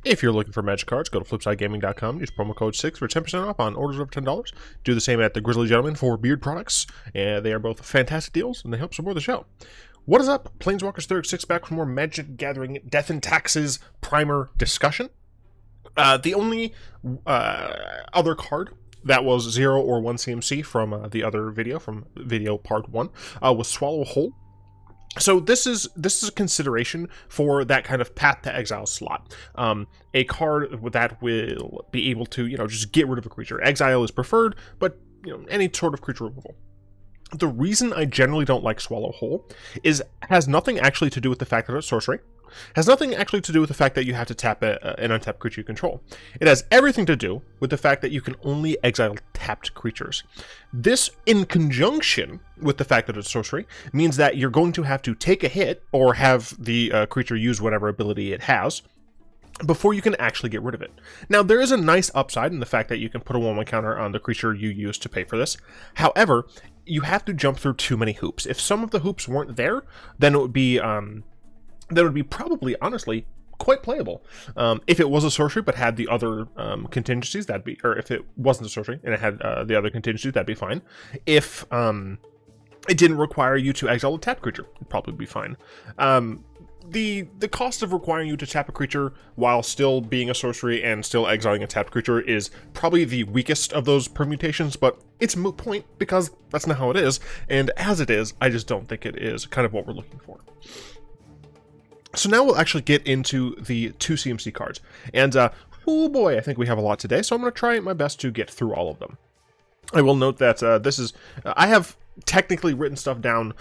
If you're looking for Magic cards, go to flipsidegaming.com, use promo code 6 for 10% off on orders over $10. Do the same at the Grizzly Gentleman for beard products. They are both fantastic deals, and they help support the show. What is up? Planeswalkers 36 back for more Magic Gathering Death and Taxes primer discussion. The only other card that was 0 or 1 CMC from the other video, from video part 1, was Swallow Whole. So this is a consideration for that kind of Path to Exile slot. A card that will be able to, just get rid of a creature. Exile is preferred, but, any sort of creature removal. The reason I generally don't like Swallow Whole has nothing actually to do with the fact that it's sorcery. Has nothing actually to do with the fact that you have to tap an untapped creature you control. It has everything to do with the fact that you can only exile tapped creatures. This, in conjunction with the fact that it's sorcery, means that you're going to have to take a hit or have the creature use whatever ability it has before you can actually get rid of it. Now, there is a nice upside in the fact that you can put a 1/1 counter on the creature you use to pay for this. However, you have to jump through too many hoops. If some of the hoops weren't there, then it would be probably, honestly, quite playable. If it was a sorcery but had the other contingencies, or if it wasn't a sorcery and it had the other contingencies, that'd be fine. If it didn't require you to exile a tapped creature, it'd probably be fine. The cost of requiring you to tap a creature while still being a sorcery and still exiling a tapped creature is probably the weakest of those permutations, but it's a moot point because that's not how it is, and as it is, I just don't think it is kind of what we're looking for. So now we'll actually get into the 2 CMC cards, and oh boy, I think we have a lot today, so I'm going to try my best to get through all of them. I will note that I have technically written stuff down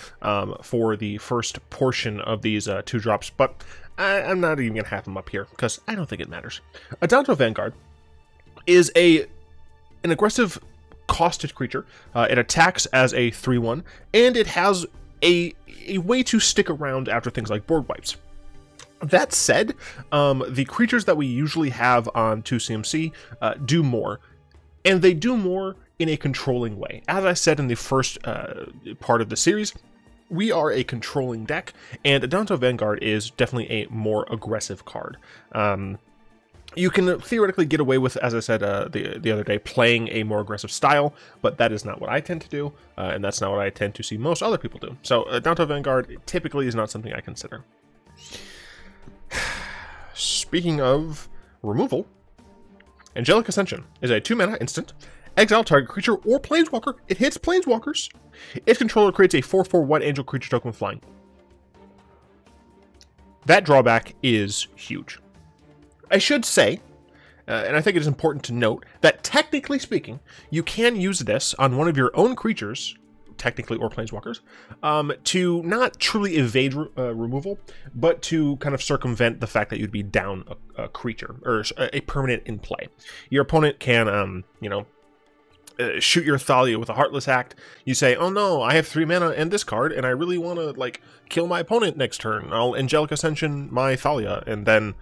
for the first portion of these 2 drops, but I'm not even going to have them up here, because I don't think it matters. Untitled Vanguard is an aggressive costed creature. It attacks as a 3/1, and it has a way to stick around after things like board wipes. That said, the creatures that we usually have on 2 CMC do more, and they do more in a controlling way. As I said in the first part of the series, we are a controlling deck, and Untitled Vanguard is definitely a more aggressive card. You can theoretically get away with, as I said the other day, playing a more aggressive style, but that is not what I tend to do, and that's not what I tend to see most other people do. So Untitled Vanguard typically is not something I consider. Speaking of removal, Angelic Ascension is a 2-mana instant. Exile target creature or planeswalker. It hits planeswalkers. Its controller creates a 4/4 white angel creature token with flying. That drawback is huge. I should say, and I think it is important to note, that technically speaking, you can use this on one of your own creatures, technically, or planeswalkers, to not truly evade removal, but to kind of circumvent the fact that you'd be down a creature, or a permanent in play. Your opponent can, shoot your Thalia with a Heartless Act. You say, oh no, I have 3 mana and this card, and I really want to, kill my opponent next turn. I'll Angelic Ascension my Thalia, and then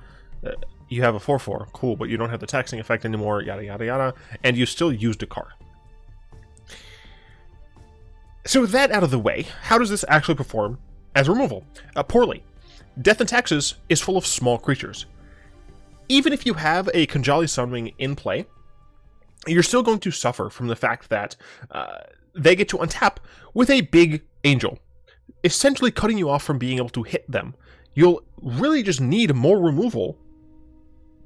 you have a 4/4. Cool, but you don't have the taxing effect anymore, yada yada yada, and you still used a card. So with that out of the way, how does this actually perform as removal? Poorly. Death and Taxes is full of small creatures. Even if you have a Conjali Sunwing in play, you're still going to suffer from the fact that they get to untap with a big angel, essentially cutting you off from being able to hit them. You'll really just need more removal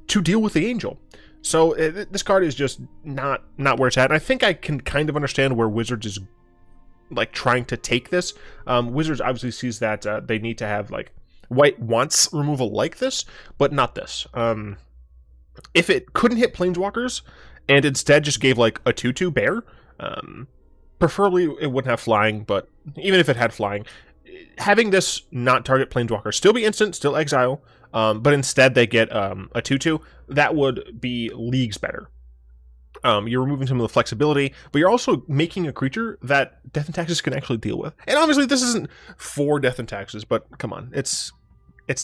to deal with the angel. So this card is just not where it's at. And I think I can kind of understand where Wizards is trying to take this. Wizards obviously sees that they need to have white wants removal like this, but not this. If it couldn't hit planeswalkers and instead just gave a 2/2 bear, preferably it wouldn't have flying, but even if it had flying, having this not target planeswalker, still be instant, still exile, but instead they get a 2/2, that would be leagues better. You're removing some of the flexibility, but you're also making a creature that Death and Taxes can actually deal with. And obviously this isn't for Death and Taxes, but come on, it's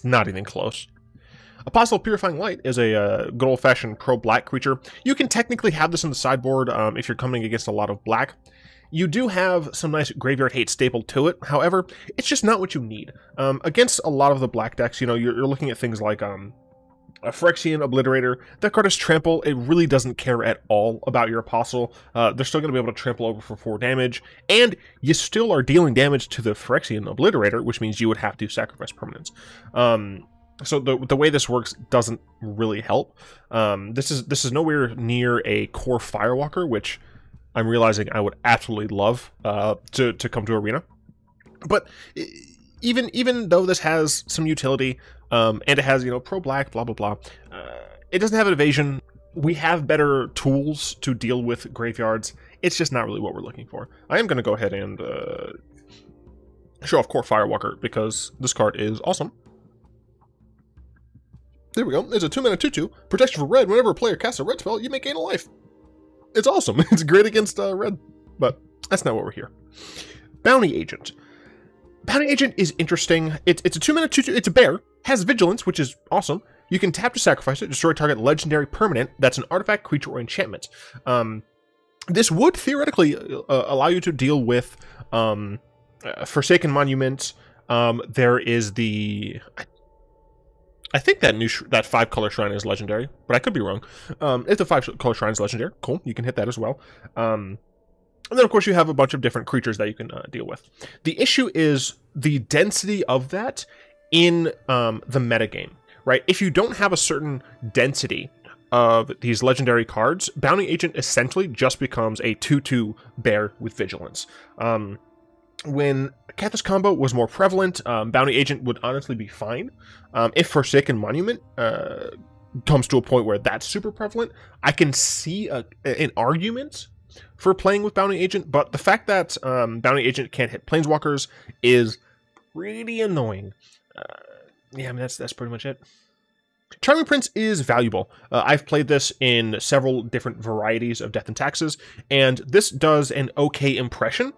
not even close. Apostle Purifying Light is a good old-fashioned pro-black creature. You can technically have this in the sideboard if you're coming against a lot of black. You do have some nice graveyard hate stapled to it. However, it's just not what you need. Against a lot of the black decks, you're looking at things like A Phyrexian Obliterator. That card is trample. It really doesn't care at all about your Apostle. They're still going to be able to trample over for 4 damage, and you still are dealing damage to the Phyrexian Obliterator, which means you would have to sacrifice permanents. So the way this works doesn't really help. This is nowhere near a core Firewalker, which I'm realizing I would absolutely love to come to Arena. But even though this has some utility, and it has, you know, pro-black, blah, blah, blah, it doesn't have an evasion. We have better tools to deal with graveyards. It's just not really what we're looking for. I am going to go ahead and show off Core Firewalker, because this card is awesome. There we go. It's a 2-mana 2/2. Protection for red. Whenever a player casts a red spell, you may gain a life. It's awesome. It's great against red, but that's not what we're here. Bounty Agent. Bounty Agent is interesting. It's a 2-mana 2/2. It's a bear. Has Vigilance, which is awesome. You can tap to sacrifice it. Destroy target legendary permanent. That's an artifact, creature, or enchantment. This would theoretically allow you to deal with Forsaken Monument. There is the... I think that that 5-color shrine is legendary, but I could be wrong. If the 5-color shrine is legendary, cool, you can hit that as well. And then, of course, you have a bunch of different creatures that you can deal with. The issue is the density of that in the metagame, right? If you don't have a certain density of these legendary cards, Bounty Agent essentially just becomes a 2/2 bear with Vigilance. When Cathis combo was more prevalent, Bounty Agent would honestly be fine. If Forsaken Monument comes to a point where that's super prevalent, I can see an argument for playing with Bounty Agent, but the fact that Bounty Agent can't hit Planeswalkers is really annoying. Yeah, I mean, that's pretty much it. Charming Prince is valuable. I've played this in several different varieties of Death and Taxes, and this does an okay impression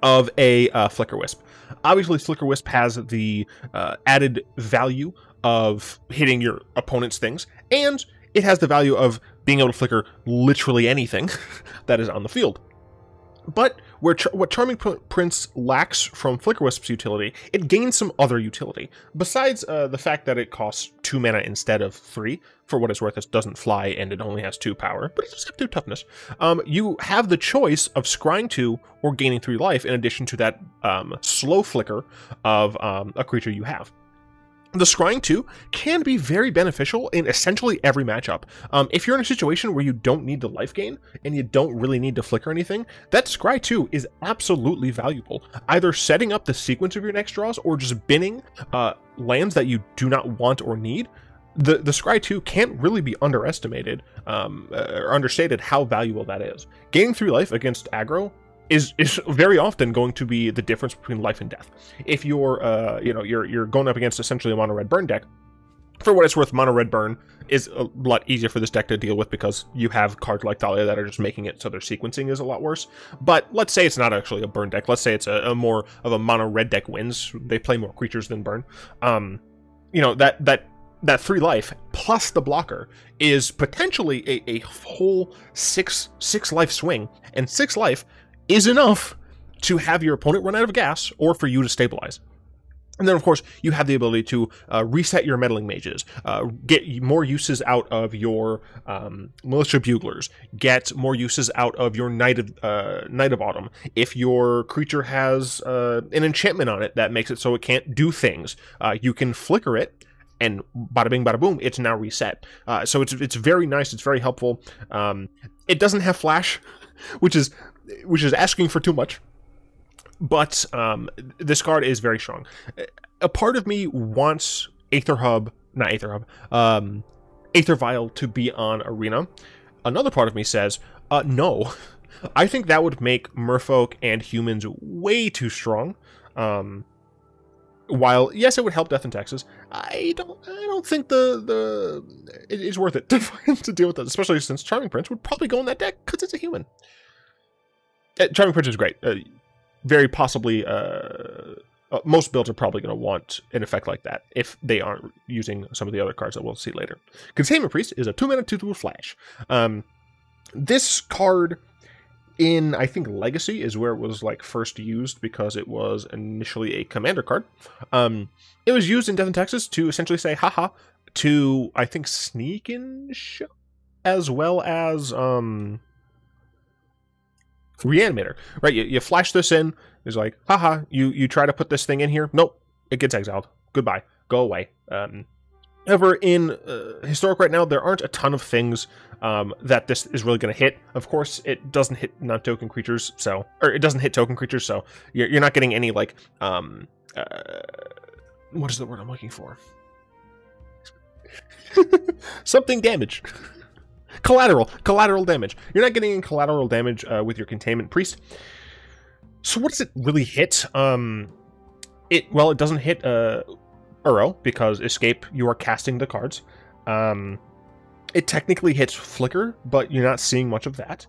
of a Flicker Wisp. Obviously, Flicker Wisp has the added value of hitting your opponent's things, and it has the value of being able to flicker literally anything that is on the field. But what Charming Prince lacks from Flicker Wisp's utility, it gains some other utility. Besides the fact that it costs 2 mana instead of 3, for what it's worth, it doesn't fly and it only has 2 power, but it does have 2 toughness. You have the choice of scrying 2 or gaining 3 life, in addition to that slow flicker of a creature you have. The scrying 2 can be very beneficial in essentially every matchup. If you're in a situation where you don't need the life gain, and you don't really need to flicker anything, that scry 2 is absolutely valuable. Either setting up the sequence of your next draws, or just binning lands that you do not want or need. The scry 2 can't really be underestimated, or understated how valuable that is. Gaining 3 life against aggro is very often going to be the difference between life and death. If you're, you're going up against essentially a mono red burn deck, for what it's worth, mono red burn is a lot easier for this deck to deal with because you have cards like Thalia that are just making it so their sequencing is a lot worse. But let's say it's not actually a burn deck. Let's say it's a more of a mono red deck wins. They play more creatures than burn. That 3 life plus the blocker is potentially a whole 6 life swing, and 6 life is enough to have your opponent run out of gas or for you to stabilize. And then, of course, you have the ability to reset your meddling mages, get more uses out of your militia buglers, get more uses out of your Knight of Autumn. If your creature has an enchantment on it that makes it so it can't do things, you can flicker it, and bada bing, bada boom, it's now reset. So it's very nice. It's very helpful. It doesn't have flash, which is asking for too much. But this card is very strong. A part of me wants Aether Vial to be on Arena. Another part of me says, no. I think that would make Merfolk and humans way too strong. While yes, it would help Death and Taxes, I don't think it's worth it to deal with that, especially since Charming Prince would probably go in that deck because it's a human. Charming Prince is great. Very possibly, most builds are probably going to want an effect like that if they aren't using some of the other cards that we'll see later. Containment Priest is a 2-mana 2/2 flash. This card in, I think, Legacy is where it was like first used because it was initially a commander card. It was used in Death and Taxes to essentially say, haha, to, I think, sneak in show, as well as Reanimator, right? You flash this in, it's like, haha, you try to put this thing in here, nope, it gets exiled, goodbye, go away. However, in Historic right now, there aren't a ton of things that this is really going to hit. Of course, it doesn't hit non-token creatures, so, or it doesn't hit token creatures, so you're not getting any, like, what is the word I'm looking for? Something damage. Collateral damage. You're not getting any collateral damage with your Containment Priest. So what does it really hit? It doesn't hit Uro, because Escape, you are casting the cards. It technically hits Flicker, but you're not seeing much of that.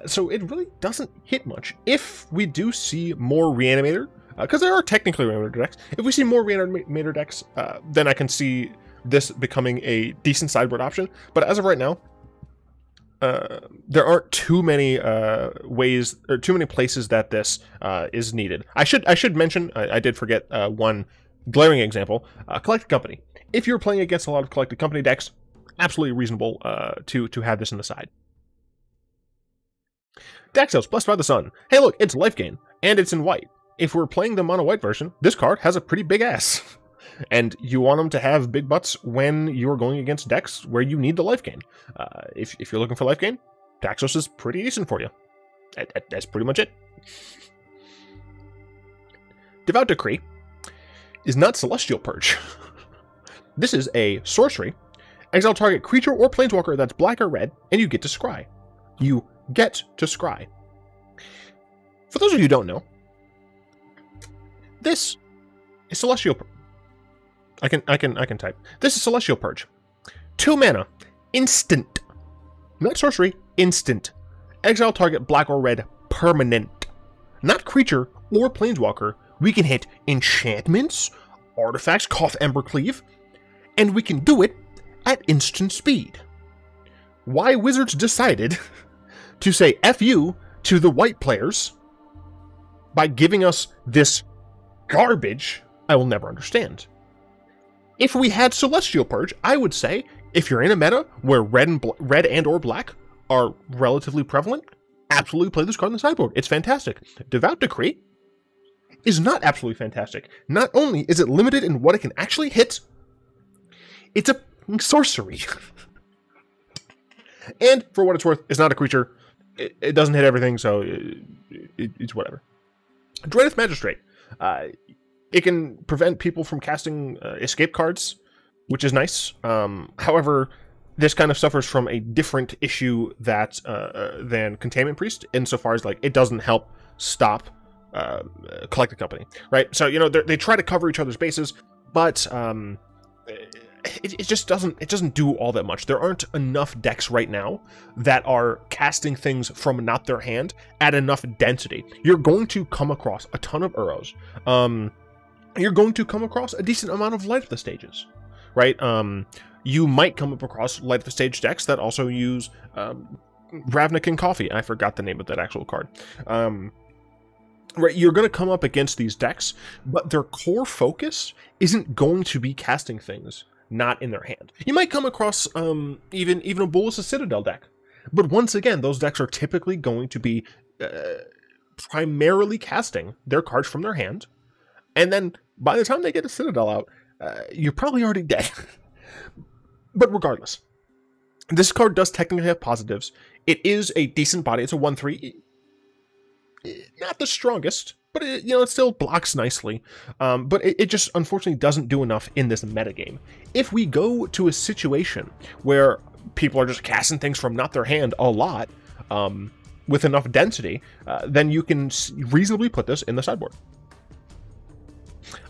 So it really doesn't hit much. If we do see more Reanimator, because there are technically Reanimator decks, if we see more Reanimator decks, then I can see this becoming a decent sideboard option. But as of right now, there aren't too many ways, or too many places that this is needed. I should mention, I did forget one glaring example, Collected Company. If you're playing against a lot of Collected Company decks, absolutely reasonable to have this in the side. Daxos, Blessed by the Sun. Hey look, it's life gain, and it's in white. If we're playing the mono white version, this card has a pretty big ass. And you want them to have big butts when you're going against decks where you need the life gain. If you're looking for life gain, Daxos is pretty decent for you. That's pretty much it. Devout Decree is not Celestial Purge. This is a sorcery. Exile target creature or planeswalker that's black or red, and you get to scry. You get to scry. For those of you who don't know, this is Celestial Purge. I can type. This is Celestial Purge. 2 mana. Instant. Not sorcery. Instant. Exile target black or red. Permanent. Not creature or planeswalker. We can hit enchantments, artifacts, Koth Embercleave, and we can do it at instant speed. Why Wizards decided to say F you to the white players by giving us this garbage, I will never understand. If we had Celestial Purge, I would say, if you're in a meta where red and or black are relatively prevalent, absolutely play this card on the sideboard. It's fantastic. Devout Decree is not absolutely fantastic. Not only is it limited in what it can actually hit, it's a sorcery. And for what it's worth, it's not a creature. It doesn't hit everything, so it's whatever. Drannith Magistrate. It can prevent people from casting escape cards, which is nice. However, this kind of suffers from a different issue that than Containment Priest, insofar as like it doesn't help stop Collected Company, right? So you know they try to cover each other's bases, but it just doesn't do all that much. There aren't enough decks right now that are casting things from not their hand at enough density. You're going to come across a ton of Uros. You're going to come across a decent amount of Light of the Stages, right? You might come up across Light of the Stage decks that also use Ravnica and Coffee. I forgot the name of that actual card. Right, you're going to come up against these decks, but their core focus isn't going to be casting things not in their hand. You might come across even a Bolas Citadel deck, but once again, those decks are typically going to be primarily casting their cards from their hand, and then by the time they get a Citadel out, you're probably already dead. But regardless, this card does technically have positives. It is a decent body. It's a 1/3. Not the strongest, but it still blocks nicely. But it just unfortunately doesn't do enough in this metagame. If we go to a situation where people are just casting things from not their hand a lot, with enough density, then you can reasonably put this in the sideboard.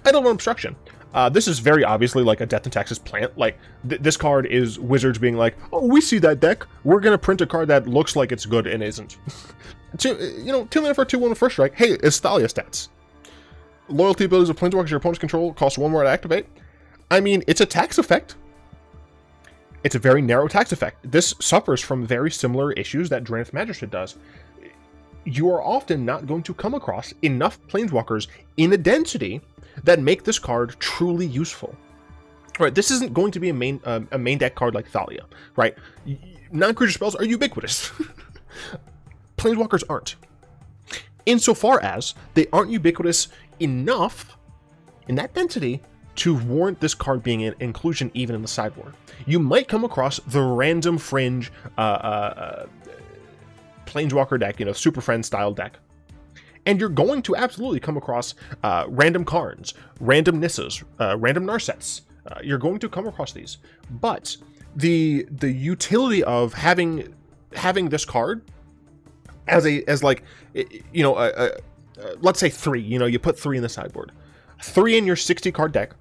Idle Obstruction. This is very obviously like a Death and Taxes plant. Like, this card is Wizards being like, oh, we see that deck. We're going to print a card that looks like it's good and isn't. 2 mana for 2/1 first strike. Hey, it's Thalia stats. Loyalty abilities of planeswalkers your opponent's control cost 1 more to activate. I mean, it's a tax effect. It's a very narrow tax effect. This suffers from very similar issues that Drannith Magistrate does. You are often not going to come across enough planeswalkers in a density that make this card truly useful. Right, this isn't going to be a main deck card like Thalia, right? Non-creature spells are ubiquitous. Planeswalkers aren't. Insofar as they aren't ubiquitous enough in that density to warrant this card being an inclusion even in the sideboard. You might come across the random fringe Planeswalker deck, Super Friend style deck. And you're going to absolutely come across random Karns, random Nissas, random Narsets. You're going to come across these. But the utility of having this card as like, let's say 3, you put 3 in the sideboard. 3 in your 60 card deck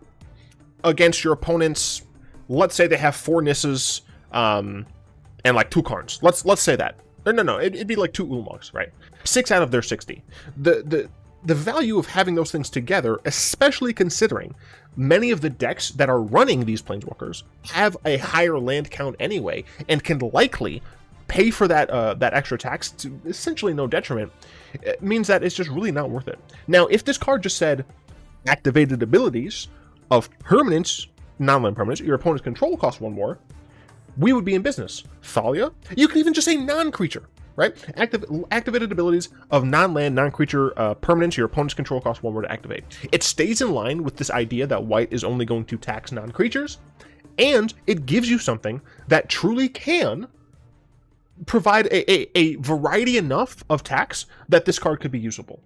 against your opponents. Let's say they have 4 Nissas and like 2 Karns. Let's say that. No, it'd be like 2 Ulamog's, right? 6 out of their 60. The value of having those things together, especially considering many of the decks that are running these Planeswalkers have a higher land count anyway, and can likely pay for that extra tax to essentially no detriment, it means that it's just really not worth it. Now, if this card just said activated abilities of permanents, non-land permanents, your opponent's control costs 1 more, we would be in business. Thalia, you could even just say non-creature, right? Activated abilities of non-land, non-creature permanents, your opponent's control costs 1 more to activate. It stays in line with this idea that white is only going to tax non-creatures, and it gives you something that truly can provide a variety enough of tax that this card could be usable.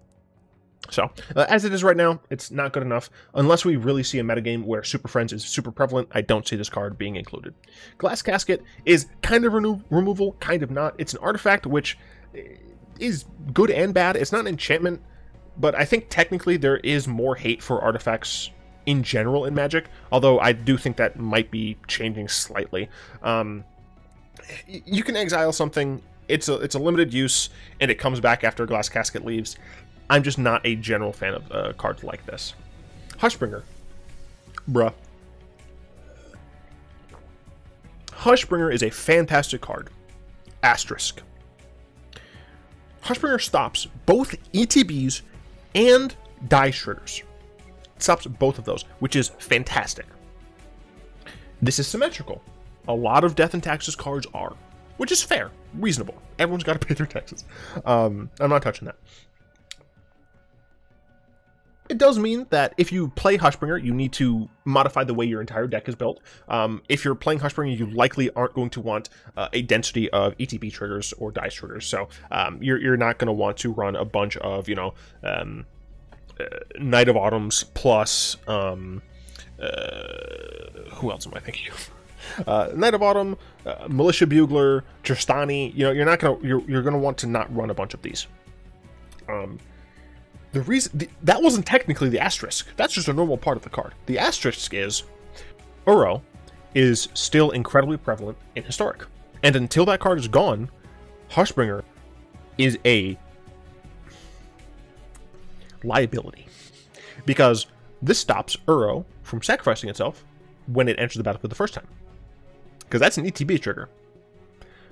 So, as it is right now, it's not good enough. Unless we really see a metagame where Super Friends is super prevalent, I don't see this card being included. Glass Casket is kind of removal, kind of not. It's an artifact, which is good and bad. It's not an enchantment, but I think technically there is more hate for artifacts in general in Magic, although I do think that might be changing slightly. You can exile something, it's a limited use, and it comes back after Glass Casket leaves. I'm just not a general fan of cards like this. Hushbringer. Bruh. Hushbringer is a fantastic card. Asterisk. Hushbringer stops both ETBs and Dice Triggers. It stops both of those, which is fantastic. This is symmetrical. A lot of Death and Taxes cards are, which is fair, reasonable. Everyone's got to pay their taxes. I'm not touching that. It does mean that if you play Hushbringer, you need to modify the way your entire deck is built. If you're playing Hushbringer, you likely aren't going to want a density of ETB triggers or dice triggers. So you're not going to want to run a bunch of, Night of Autumns plus, who else am I thinking of? Night of Autumn, Militia Bugler, Tristani. You're going to want to not run a bunch of these. The reason that wasn't technically the asterisk. That's just a normal part of the card. The asterisk is Uro is still incredibly prevalent in Historic, and until that card is gone, Hushbringer is a liability because this stops Uro from sacrificing itself when it enters the battlefield the first time, because that's an ETB trigger.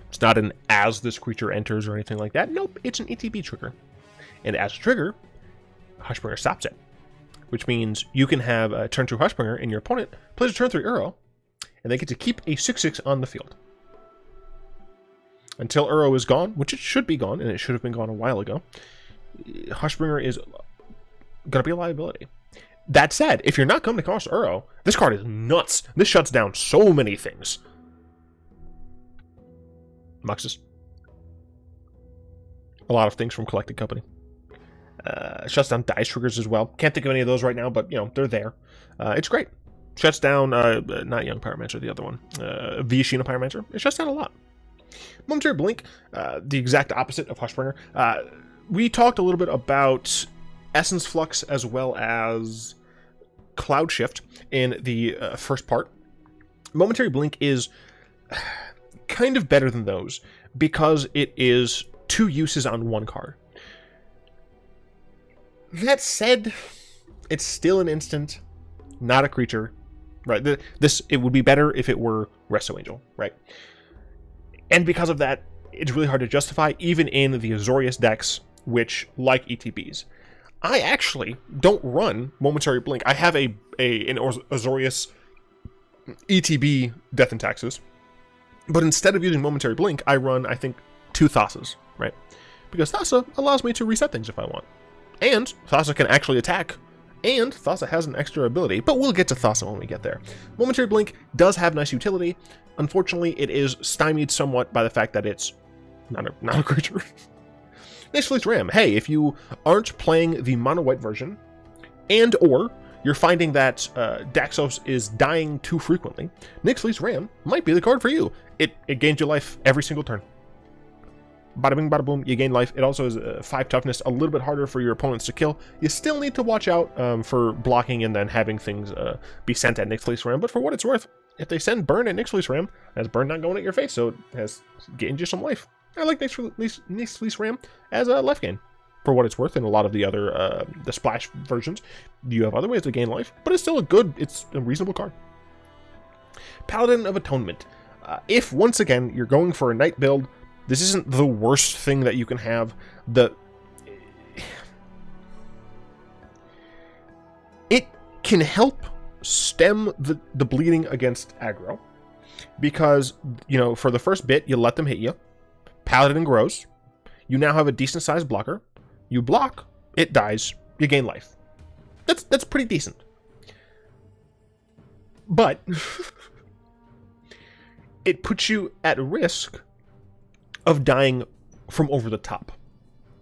It's not an as this creature enters or anything like that. Nope, it's an ETB trigger, and as a trigger, Hushbringer stops it, which means you can have a turn 2 Hushbringer and your opponent plays a turn 3 Uro, and they get to keep a 6/6 on the field. Until Uro is gone, which it should be gone, and it should have been gone a while ago, Hushbringer is going to be a liability. That said, if you're not coming across Uro, this card is nuts. This shuts down so many things. Muxus. A lot of things from Collected Company. Shuts down dice triggers as well. Can't think of any of those right now, but they're there. It's great. Shuts down not Young Pyromancer, the other one, Viashina Pyromancer. It shuts down a lot. Momentary Blink, the exact opposite of Hushbringer. We talked a little bit about Essence Flux as well as Cloud Shift in the first part. Momentary Blink is kind of better than those because it is 2 uses on 1 card. That said, it's still an instant, not a creature, right? It would be better if it were Resto Angel, right? And because of that, it's really hard to justify, even in the Azorius decks, which like ETBs. I actually don't run Momentary Blink. I have an Azorius ETB Death and Taxes. But instead of using Momentary Blink, I run, I think, 2 Thasas, right? Because Thassa allows me to reset things if I want. And Thassa can actually attack. And Thassa has an extra ability, but we'll get to Thassa when we get there. Momentary Blink does have nice utility. Unfortunately, it is stymied somewhat by the fact that it's not a creature. Next Fleet's Ram. Hey, if you aren't playing the mono-white version, and or you're finding that Daxos is dying too frequently, Nyx Fleet's Ram might be the card for you. It gains your life every single turn. Bada bing, bada boom, you gain life. It also is 5 toughness, a little bit harder for your opponents to kill. You still need to watch out for blocking and then having things be sent at Nyx Fleet's Ram, but for what it's worth, if they send Burn at Nyx Fleet's Ram, that's Burn not going at your face, so it has gained you some life. I like Nyx Fleet's Ram as a life gain, for what it's worth. In a lot of the other, the splash versions, you have other ways to gain life, but it's still it's a reasonable card. Paladin of Atonement. If, once again, you're going for a knight build, this isn't the worst thing that you can have. It can help stem the bleeding against aggro, because, you know, for the first bit, you let them hit you. Paladin grows. You now have a decent sized blocker. You block, it dies, you gain life. That's pretty decent. But it puts you at risk of dying from over the top,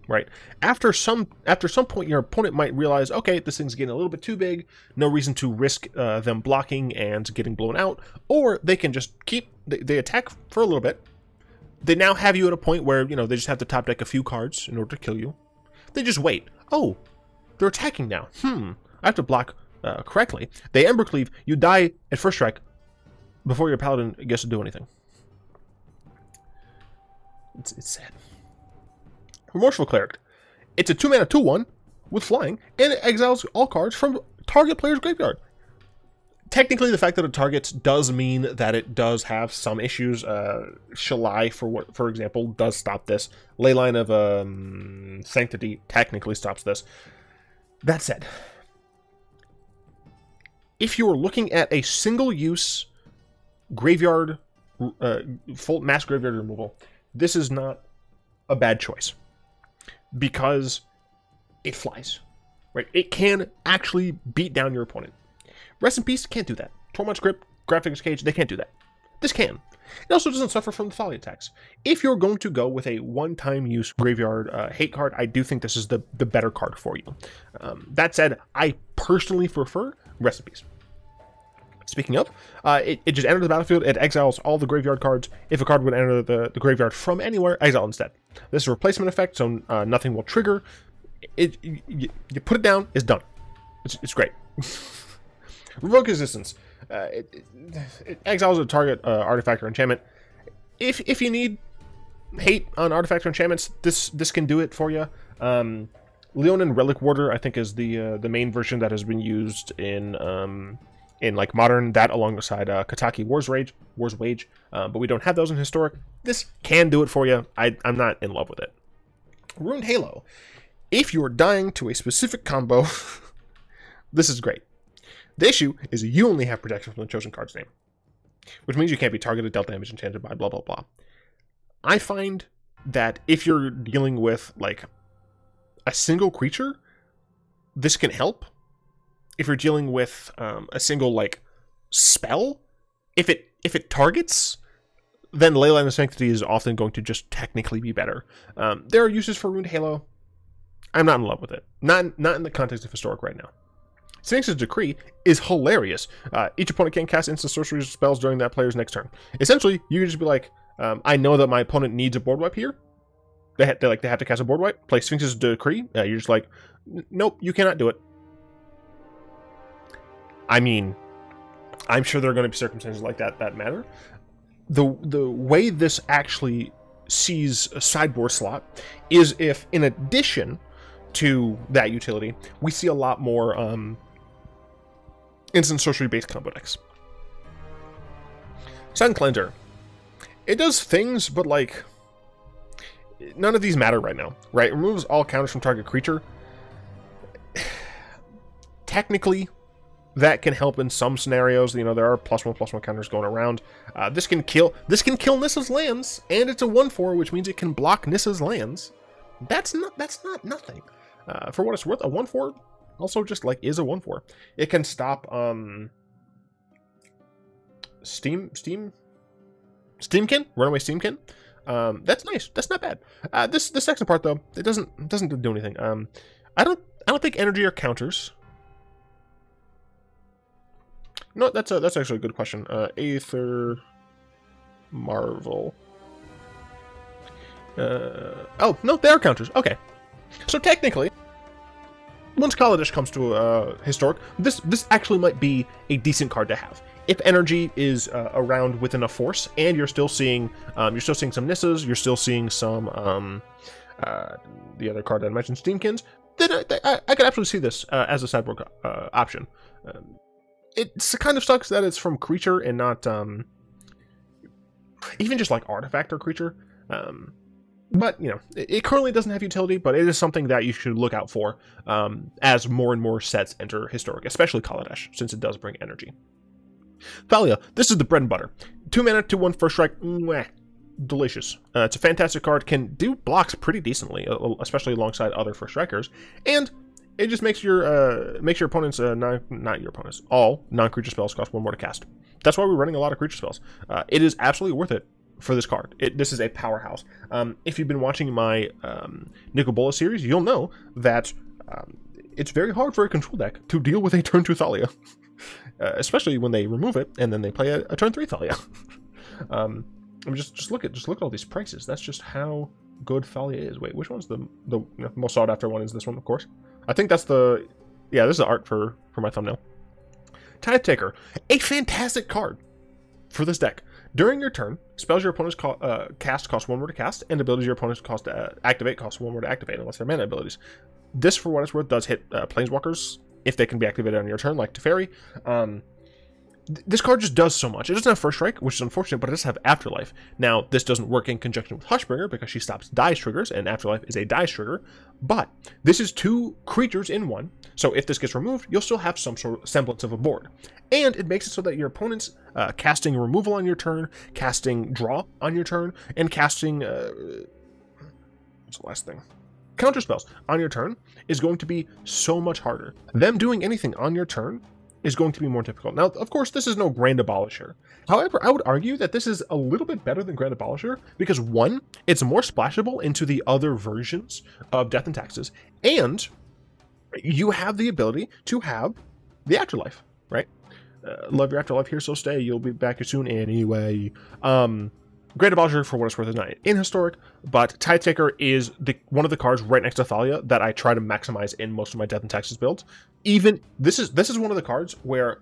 right? After some point, your opponent might realize, okay, this thing's getting a little bit too big, no reason to risk them blocking and getting blown out, or they can just they attack for a little bit. They now have you at a point where, you know, they just have to top deck a few cards in order to kill you. They just wait. Oh, they're attacking now. I have to block correctly. They Ember Cleave, you die at first strike before your Paladin gets to do anything. It's sad. Remorseful Cleric. It's a 2-mana 2/1 with flying, and it exiles all cards from target player's graveyard. Technically, the fact that it targets does mean that it does have some issues. Shalai, for example, does stop this. Leyline of Sanctity technically stops this. That said, if you are looking at a single-use graveyard, full mass graveyard removal, this is not a bad choice, because it flies, right? It can actually beat down your opponent. Rest in Peace can't do that. Torment's Grip, Graphics Cage, they can't do that. This can. It also doesn't suffer from the Thalia attacks. If you're going to go with a one-time use graveyard hate card, I do think this is the better card for you. That said, I personally prefer Rest in Peace. Speaking of, it just enters the battlefield, it exiles all the graveyard cards. If a card would enter the graveyard from anywhere, exile instead. This is a replacement effect, so nothing will trigger. You put it down, it's done. It's great. Revoke Existence. It exiles a target artifact or enchantment. If you need hate on artifacts or enchantments, this can do it for you. Leonin Relic Warder, I think, is the main version that has been used in like modern, that alongside Kataki War's Wage, but we don't have those in historic. This can do it for you. I'm not in love with it. Ruined Halo. If you're dying to a specific combo, this is great. The issue is you only have protection from the chosen card's name, which means you can't be targeted, dealt damage, enchanted by, blah, blah, blah. I find that if you're dealing with, like, a single creature, this can help. If you're dealing with a single, like, spell, if it targets, then Leyline of Sanctity is often going to just technically be better. There are uses for Ruined Halo. I'm not in love with it. Not in the context of Historic right now. Sphinx's Decree is hilarious. Each opponent can cast instant sorcery spells during that player's next turn. Essentially, you can just be like, I know that my opponent needs a board wipe here. They have to cast a board wipe. Play Sphinx's Decree. You're just like, nope, you cannot do it. I mean, I'm sure there are going to be circumstances like that matter. The way this actually sees a sideboard slot is if, in addition to that utility, we see a lot more instant sorcery-based combo decks. Sun Cleanser. It does things, but, like, none of these matter right now, right? It removes all counters from target creature. Technically, that can help in some scenarios. You know, there are +1/+1 counters going around. This can kill Nissa's lands, and it's a 1/4, which means it can block Nissa's lands. That's not nothing. For what it's worth, a 1/4 also just like is a 1/4. It can stop Steamkin? Runaway Steamkin? That's nice. That's not bad. This second part though, it doesn't do anything. I don't think energy are counters. No, that's actually a good question. Aether Marvel. Oh no, they are counters. Okay, so technically, once Kaladesh comes to historic, this actually might be a decent card to have. If energy is around with enough force, and you're still seeing some Nissas, you're still seeing some the other card that I mentioned, Steamkins, then I could absolutely see this as a sideboard option. It kind of sucks that it's from creature and not even just like artifact or creature. But, you know, it currently doesn't have utility, but it is something that you should look out for as more and more sets enter historic, especially Kaladesh, since it does bring energy. Thalia, this is the bread and butter. 2 mana, 2/1 first strike. Mwah. Delicious. It's a fantastic card, can do blocks pretty decently, especially alongside other first strikers, and it just makes your opponents, not your opponents, all non-creature spells cost 1 more to cast. That's why we're running a lot of creature spells. It is absolutely worth it for this card. This is a powerhouse. If you've been watching my Bolas series, you'll know that it's very hard for a control deck to deal with a turn 2 Thalia, especially when they remove it and then they play a turn 3 Thalia. Just look at all these prices. That's just how good Thalia is. Wait, which one's the most sought after one? Is this one, of course. I think that's the, yeah, this is the art for my thumbnail. Tithe Taker, a fantastic card for this deck. During your turn, spells your opponent's cast cost 1 more to cast, and abilities your opponent's cost to activate cost 1 more to activate, unless they're mana abilities. This, for what it's worth, does hit Planeswalkers if they can be activated on your turn, like Teferi. This card just does so much. It doesn't have First Strike, which is unfortunate, but it does have Afterlife. Now, this doesn't work in conjunction with Hushbringer because she stops Dice triggers, and Afterlife is a Dice trigger. But this is 2 creatures in 1, so if this gets removed, you'll still have some sort of semblance of a board. And it makes it so that your opponent's casting removal on your turn, casting draw on your turn, and casting what's the last thing? Counter spells on your turn is going to be so much harder. Them doing anything on your turn is going to be more difficult. Now, of course, this is no Grand Abolisher. However, I would argue that this is a little bit better than Grand Abolisher because, 1, it's more splashable into the other versions of Death and Taxes, and you have the ability to have the Afterlife, right? Love your Afterlife, here so stay, you'll be back soon anyway. Great Abolisher, for what it's worth, is not in historic, but Tithe Taker is one of the cards right next to Thalia that I try to maximize in most of my Death and Taxes builds. Even this is one of the cards where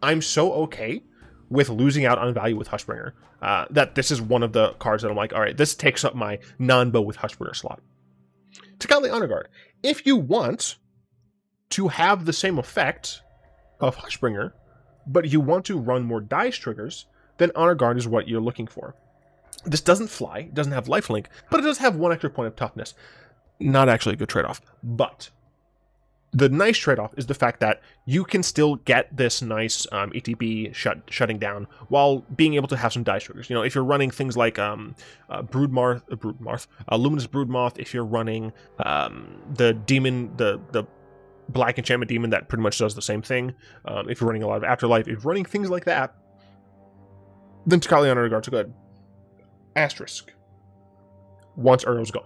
I'm so okay with losing out on value with Hushbringer that this is one of the cards that I'm like, all right, this takes up my non-bow with Hushbringer slot. Takali Honor Guard. If you want to have the same effect of Hushbringer, but you want to run more Dice triggers, then Honor Guard is what you're looking for. This doesn't fly, it doesn't have lifelink, but it does have 1 extra point of toughness. Not actually a good trade-off, but the nice trade-off is the fact that you can still get this nice ETB shutting down while being able to have some dice triggers. You know, if you're running things like Luminous Broodmoth, if you're running the demon, the black enchantment demon that pretty much does the same thing, if you're running a lot of Afterlife, if you're running things like that, then Takali Honor Guard's good. Asterisk. Once Uriel's gone.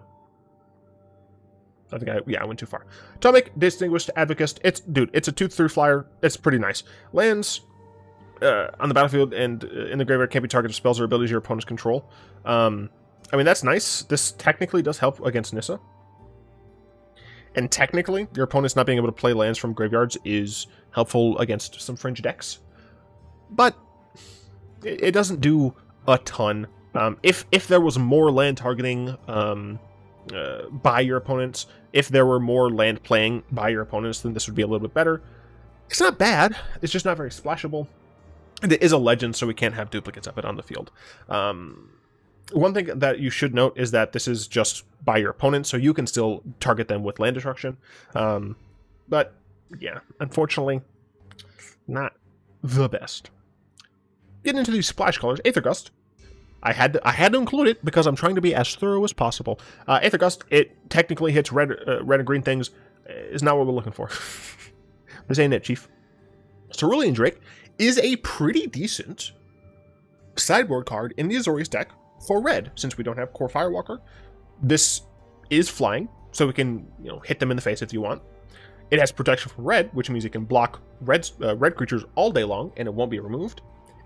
I think I went too far. Atomic Distinguished Advocate. It's a 2/3 flyer. It's pretty nice. Lands on the battlefield and in the graveyard can't be targeted spells or abilities your opponents control. I mean, that's nice. This technically does help against Nissa. And technically, your opponents not being able to play lands from graveyards is helpful against some fringe decks. But it doesn't do a ton. If there was more land targeting by your opponents, if there were more land playing by your opponents, then this would be a little bit better. It's not bad, it's just not very splashable. And it is a legend, so we can't have duplicates of it on the field. One thing that you should note is that this is just by your opponent, so you can still target them with land destruction. But yeah, unfortunately, Not the best. Getting into these splash colors, Aether Gust. I had to include it because I'm trying to be as thorough as possible. Aether Gust, it technically hits red and green things. Is not what we're looking for. This ain't it, Chief. Cerulean Drake is a pretty decent sideboard card in the Azorius deck for red, since we don't have Core Firewalker. This is flying, so we can hit them in the face if you want. It has protection from red, which means it can block red creatures all day long, and it won't be removed.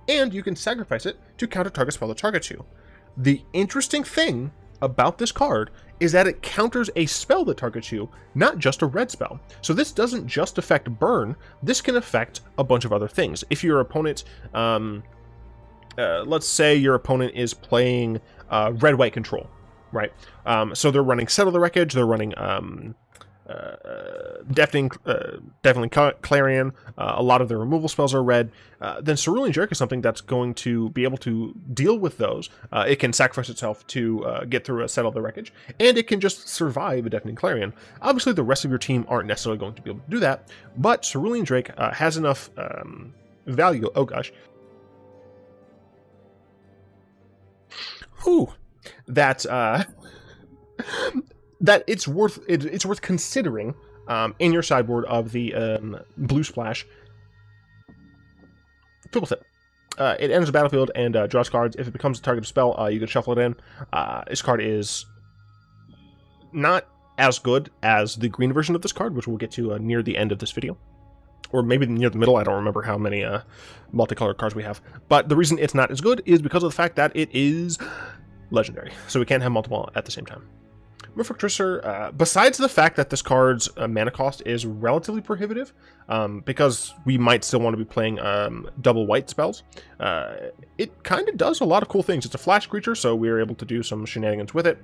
And you can sacrifice it to counter target spell that targets you. The interesting thing about this card is that it counters a spell that targets you, not just a red spell. So this doesn't just affect burn, this can affect a bunch of other things. If your opponent, let's say your opponent is playing red-white control, right? So they're running Settle the Wreckage, they're running Deafening Clarion, a lot of the removal spells are red, then Cerulean Drake is something that's going to be able to deal with those. It can sacrifice itself to get through a Settle the Wreckage, and it can just survive a Deafening Clarion. Obviously, the rest of your team aren't necessarily going to be able to do that, but Cerulean Drake has enough value. Oh gosh. Whew. That it's worth considering in your sideboard of the blue splash. Fickle Tip. It enters the battlefield and draws cards. If it becomes a target of spell, you can shuffle it in. This card is not as good as the green version of this card, which we'll get to near the end of this video. Or maybe near the middle. I don't remember how many multicolored cards we have. But the reason it's not as good is because of the fact that it is legendary. So we can't have multiple at the same time. Merfolk Twister, besides the fact that this card's mana cost is relatively prohibitive, because we might still want to be playing double white spells, it kind of does a lot of cool things. It's a flash creature, so we're able to do some shenanigans with it.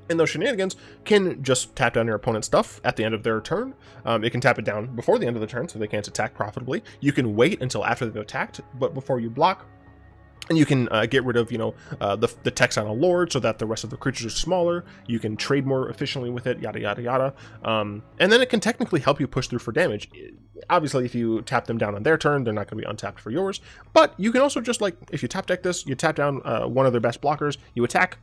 And those shenanigans can just tap down your opponent's stuff at the end of their turn. It can tap it down before the end of the turn, so they can't attack profitably. You can wait until after they've attacked, but before you block. And you can get rid of, the text on a lord so that the rest of the creatures are smaller. You can trade more efficiently with it, yada, yada, yada. And then it can technically help you push through for damage. Obviously, if you tap them down on their turn, they're not going to be untapped for yours. But you can also just, if you top deck this, you tap down one of their best blockers, you attack.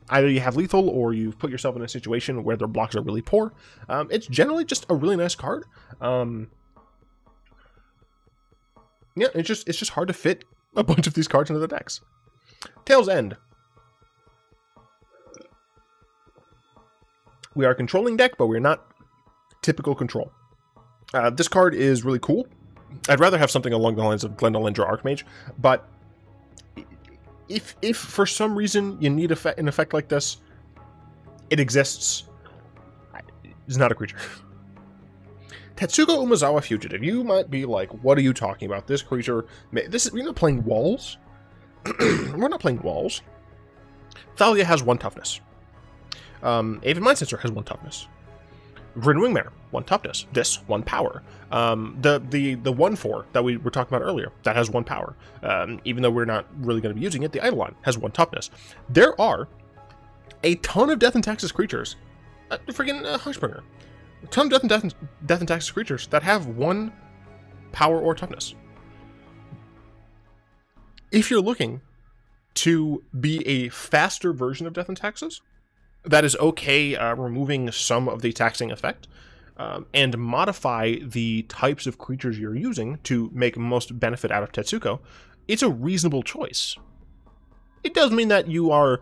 Either you have lethal or you've put yourself in a situation where their blocks are really poor. It's generally just a really nice card. Yeah, it's just hard to fit a bunch of these cards into the decks. Tail's End. We are a controlling deck, but we're not typical control. This card is really cool. I'd rather have something along the lines of Glendalindra Archmage, but if for some reason you need an effect like this, it exists. It's not a creature. Tetsugo Umezawa Fugitive. You might be like, what are you talking about? This creature... We're not playing walls. We're not playing walls. Thalia has 1 toughness. Aven Mind Sensor has 1 toughness. Renewing Mare, 1 toughness. This, 1 power. The 1/4 that we were talking about earlier, that has 1 power. Even though we're not really going to be using it, the Eidolon has 1 toughness. There are a ton of Death and Taxes creatures. Friggin' Hushbringer. A ton of Death and Taxes creatures that have 1 power or toughness. If you're looking to be a faster version of Death and Taxes, that is okay removing some of the taxing effect, and modify the types of creatures you're using to make most benefit out of Tetsuko, it's a reasonable choice. It does mean that you are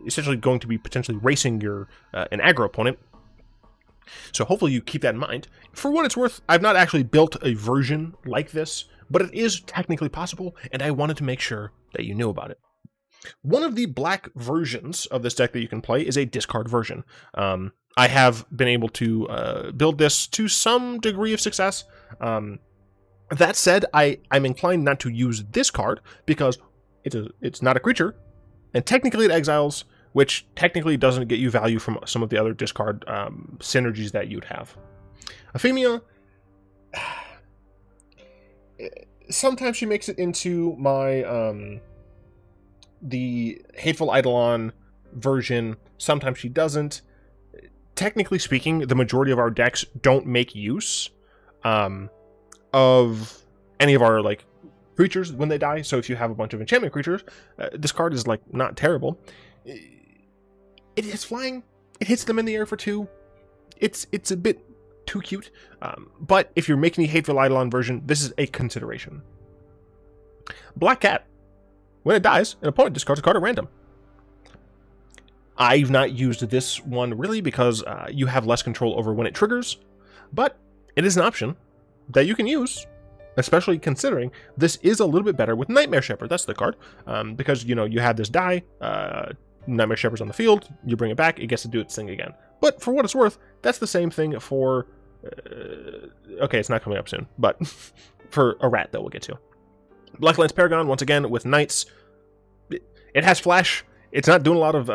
essentially going to be potentially racing an aggro opponent. So hopefully you keep that in mind. For what it's worth, I've not actually built a version like this, but it is technically possible, and I wanted to make sure that you knew about it. One of the black versions of this deck that you can play is a discard version. I have been able to build this to some degree of success. That said, I'm inclined not to use this card because it's not a creature, and technically it exiles, which technically doesn't get you value from some of the other discard synergies that you'd have. Euphemia, sometimes she makes it into my the Hateful Eidolon version, sometimes she doesn't. Technically speaking, the majority of our decks don't make use of any of our like creatures when they die. So if you have a bunch of enchantment creatures, this card is like not terrible. It is flying. It hits them in the air for 2. It's a bit too cute. But if you're making the Hateful Eidolon version, this is a consideration. Black Cat. When it dies, an opponent discards a card at random. I've not used this one really because you have less control over when it triggers, but it is an option that you can use, especially considering this is a little bit better with Nightmare Shepherd. That's the card, because, you know, you have this die, Nightmare Shepherd's on the field, you bring it back, it gets to do its thing again. But for what it's worth, that's the same thing for, okay, it's not coming up soon, but for a rat that we'll get to. Blacklands Paragon, once again, with Knights, it has Flash. It's not doing a lot of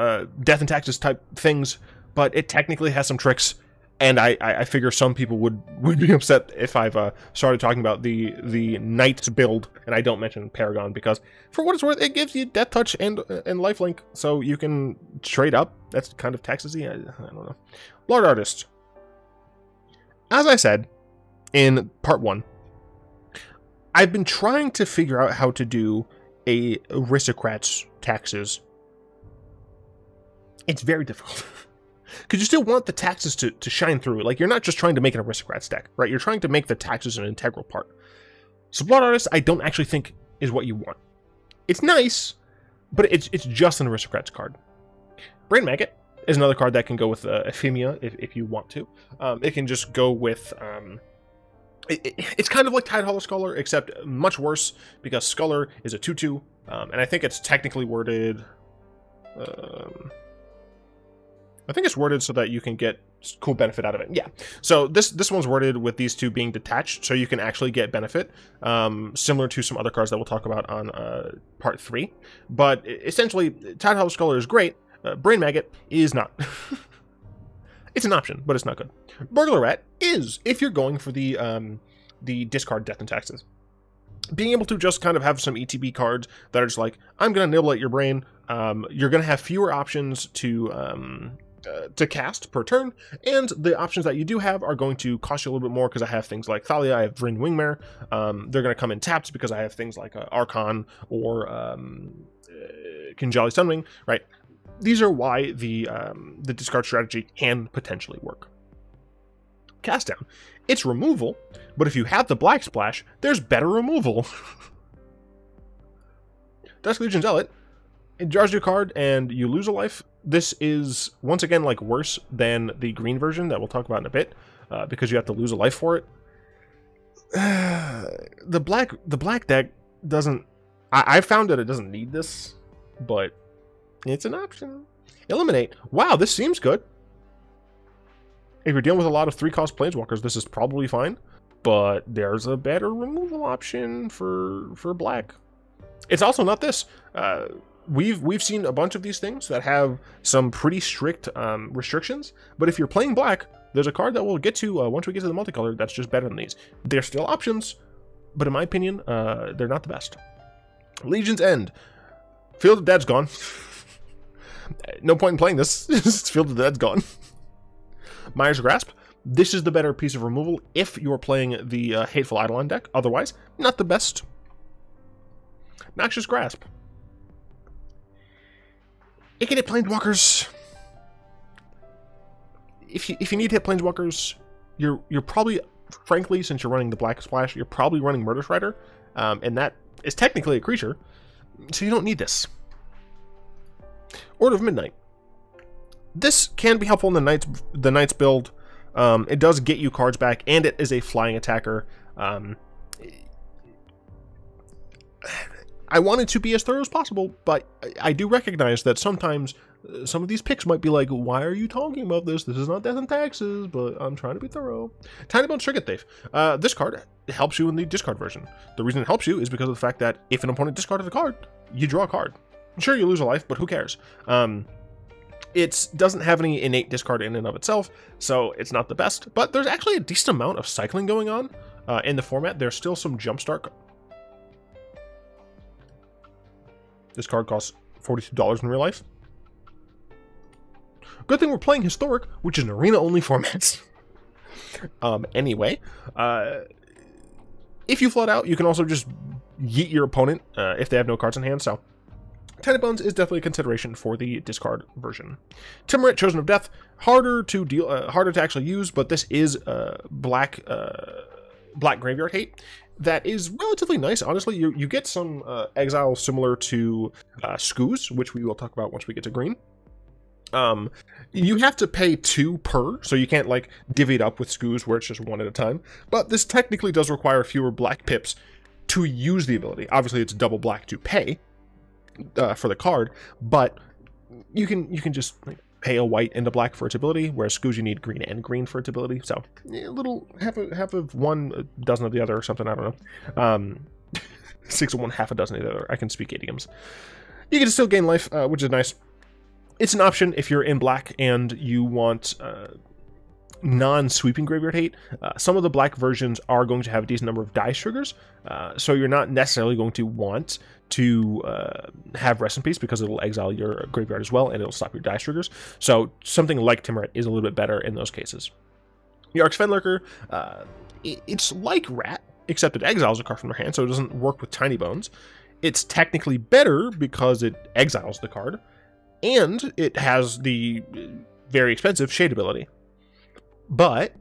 Death and Taxes type things, but it technically has some tricks, and I figure some people would be upset if I've started talking about the Knights build, and I don't mention Paragon, because for what it's worth, it gives you Death Touch and Lifelink, so you can trade up. That's kind of Taxes-y, I don't know. Lord Artist. As I said in part 1, I've been trying to figure out how to do a Aristocrat's Taxes. It's very difficult. Because you still want the taxes to shine through. Like, you're not just trying to make an Aristocrat's deck, right? You're trying to make the taxes an integral part. So Blood Artist, I don't actually think is what you want. It's nice, but it's just an Aristocrat's card. Brain Maggot is another card that can go with Ephemia if you want to. It can just go with... It's kind of like Tidehollow Scholar, except much worse, because Scholar is a 2/2, and I think it's technically worded... I think it's worded so that you can get cool benefit out of it. Yeah. So this one's worded with these two being detached, so you can actually get benefit, similar to some other cards that we'll talk about on part 3. But essentially, Tidehollow Scholar is great. Brain Maggot is not. It's an option, but it's not good. Burglar Rat is, if you're going for the discard Death and Taxes. Being able to just kind of have some ETB cards that are just like, I'm going to nibble at your brain. You're going to have fewer options to cast per turn, and the options that you do have are going to cost you a little bit more because I have things like Thalia, I have Vryn Wingmare. They're going to come in tapped because I have things like Archon or Kinjali Sunwing, right? These are why the discard strategy can potentially work. Cast Down. It's removal, but if you have the Black Splash, there's better removal. Dusk Legion Zealot. It draws you a card and you lose a life. This is, once again, like worse than the green version that we'll talk about in a bit, because you have to lose a life for it. The black deck doesn't... I found that it doesn't need this, but it's an option. Eliminate. Wow, this seems good. If you're dealing with a lot of 3-cost Planeswalkers, this is probably fine, but there's a better removal option for black. It's also not this. We've seen a bunch of these things that have some pretty strict restrictions, but if you're playing black, there's a card that we'll get to once we get to the multicolor that's just better than these. They're still options, but in my opinion, they're not the best. Legion's End. Field of Dead's gone. No point in playing this. Field of Dead's gone. Mire's Grasp. This is the better piece of removal if you're playing the Hateful Eidolon deck. Otherwise, not the best. Noxious Grasp. It can hit Planeswalkers. If you need to hit Planeswalkers, you're probably, frankly, since you're running the Black Splash, you're probably running Murder Strider, and that is technically a creature, so you don't need this. Order of Midnight. This can be helpful in the Knights build. It does get you cards back, and it is a flying attacker. I want it to be as thorough as possible, but I do recognize that sometimes some of these picks might be like, why are you talking about this? This is not Death and Taxes, but I'm trying to be thorough. Tiny Bones Trinket Thief. This card helps you in the discard version. The reason it helps you is because of the fact that if an opponent discarded a card, you draw a card. Sure, you lose a life, but who cares? It doesn't have any innate discard in and of itself, so it's not the best, but there's actually a decent amount of cycling going on in the format. There's still some Jumpstart. This card costs $42 in real life. Good thing we're playing Historic, which is an arena-only format. Anyway, If you flood out, you can also just yeet your opponent if they have no cards in hand, so Tenant Bones is definitely a consideration for the discard version. Timurit, Chosen of Death, harder to actually use, but this is black graveyard hate that is relatively nice. Honestly, you get some exile similar to Skoos, which we will talk about once we get to green. You have to pay 2 per, so you can't like divvy it up with Skoos where it's just 1 at a time. But this technically does require fewer black pips to use the ability. Obviously, it's double black to pay for the card, but you can just like, pay a white and a black for its ability, whereas Skoos you need green and green for its ability. So a little half of one, a dozen of the other, or something. I don't know. 6 of one, half a dozen of the other. I can speak idioms. You can still gain life, which is nice. It's an option if you're in black and you want non-sweeping graveyard hate. Some of the black versions are going to have a decent number of dice triggers, so you're not necessarily going to want to have Rest in Peace because it'll exile your graveyard as well and it'll stop your dice triggers. So something like Timurit is a little bit better in those cases. Yark's Fenlurker, it's like Rat, except it exiles a card from their hand, so it doesn't work with Tiny Bones. It's technically better because it exiles the card, and it has the very expensive Shade ability. But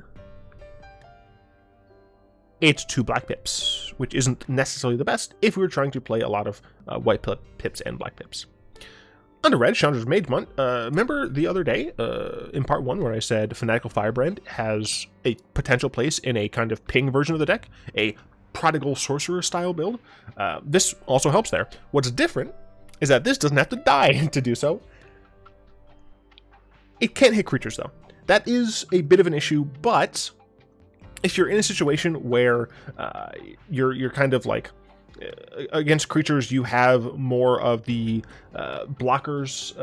it's 2 black pips, which isn't necessarily the best if we were trying to play a lot of white pips and black pips. Under red, Chandra's Mage Munt. Remember the other day in part 1 where I said Fanatical Firebrand has a potential place in a kind of ping version of the deck, a Prodigal Sorcerer style build? This also helps there. What's different is that this doesn't have to die to do so. It can't hit creatures though. That is a bit of an issue, but if you're in a situation where you're kind of like against creatures, you have more of the blockers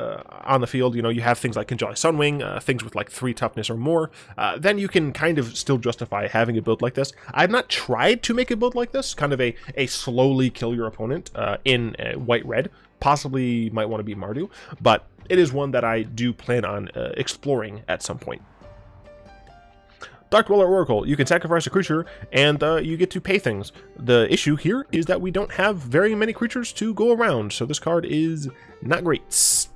on the field. You know, you have things like Angelic Sunwing, things with like 3 toughness or more. Then you can kind of still justify having a build like this. I've not tried to make a build like this, kind of a slowly kill your opponent in white-red. Possibly might want to be Mardu, but it is one that I do plan on exploring at some point. Dark Dweller Oracle. You can sacrifice a creature, and you get to pay things. The issue here is that we don't have very many creatures to go around, so this card is not great.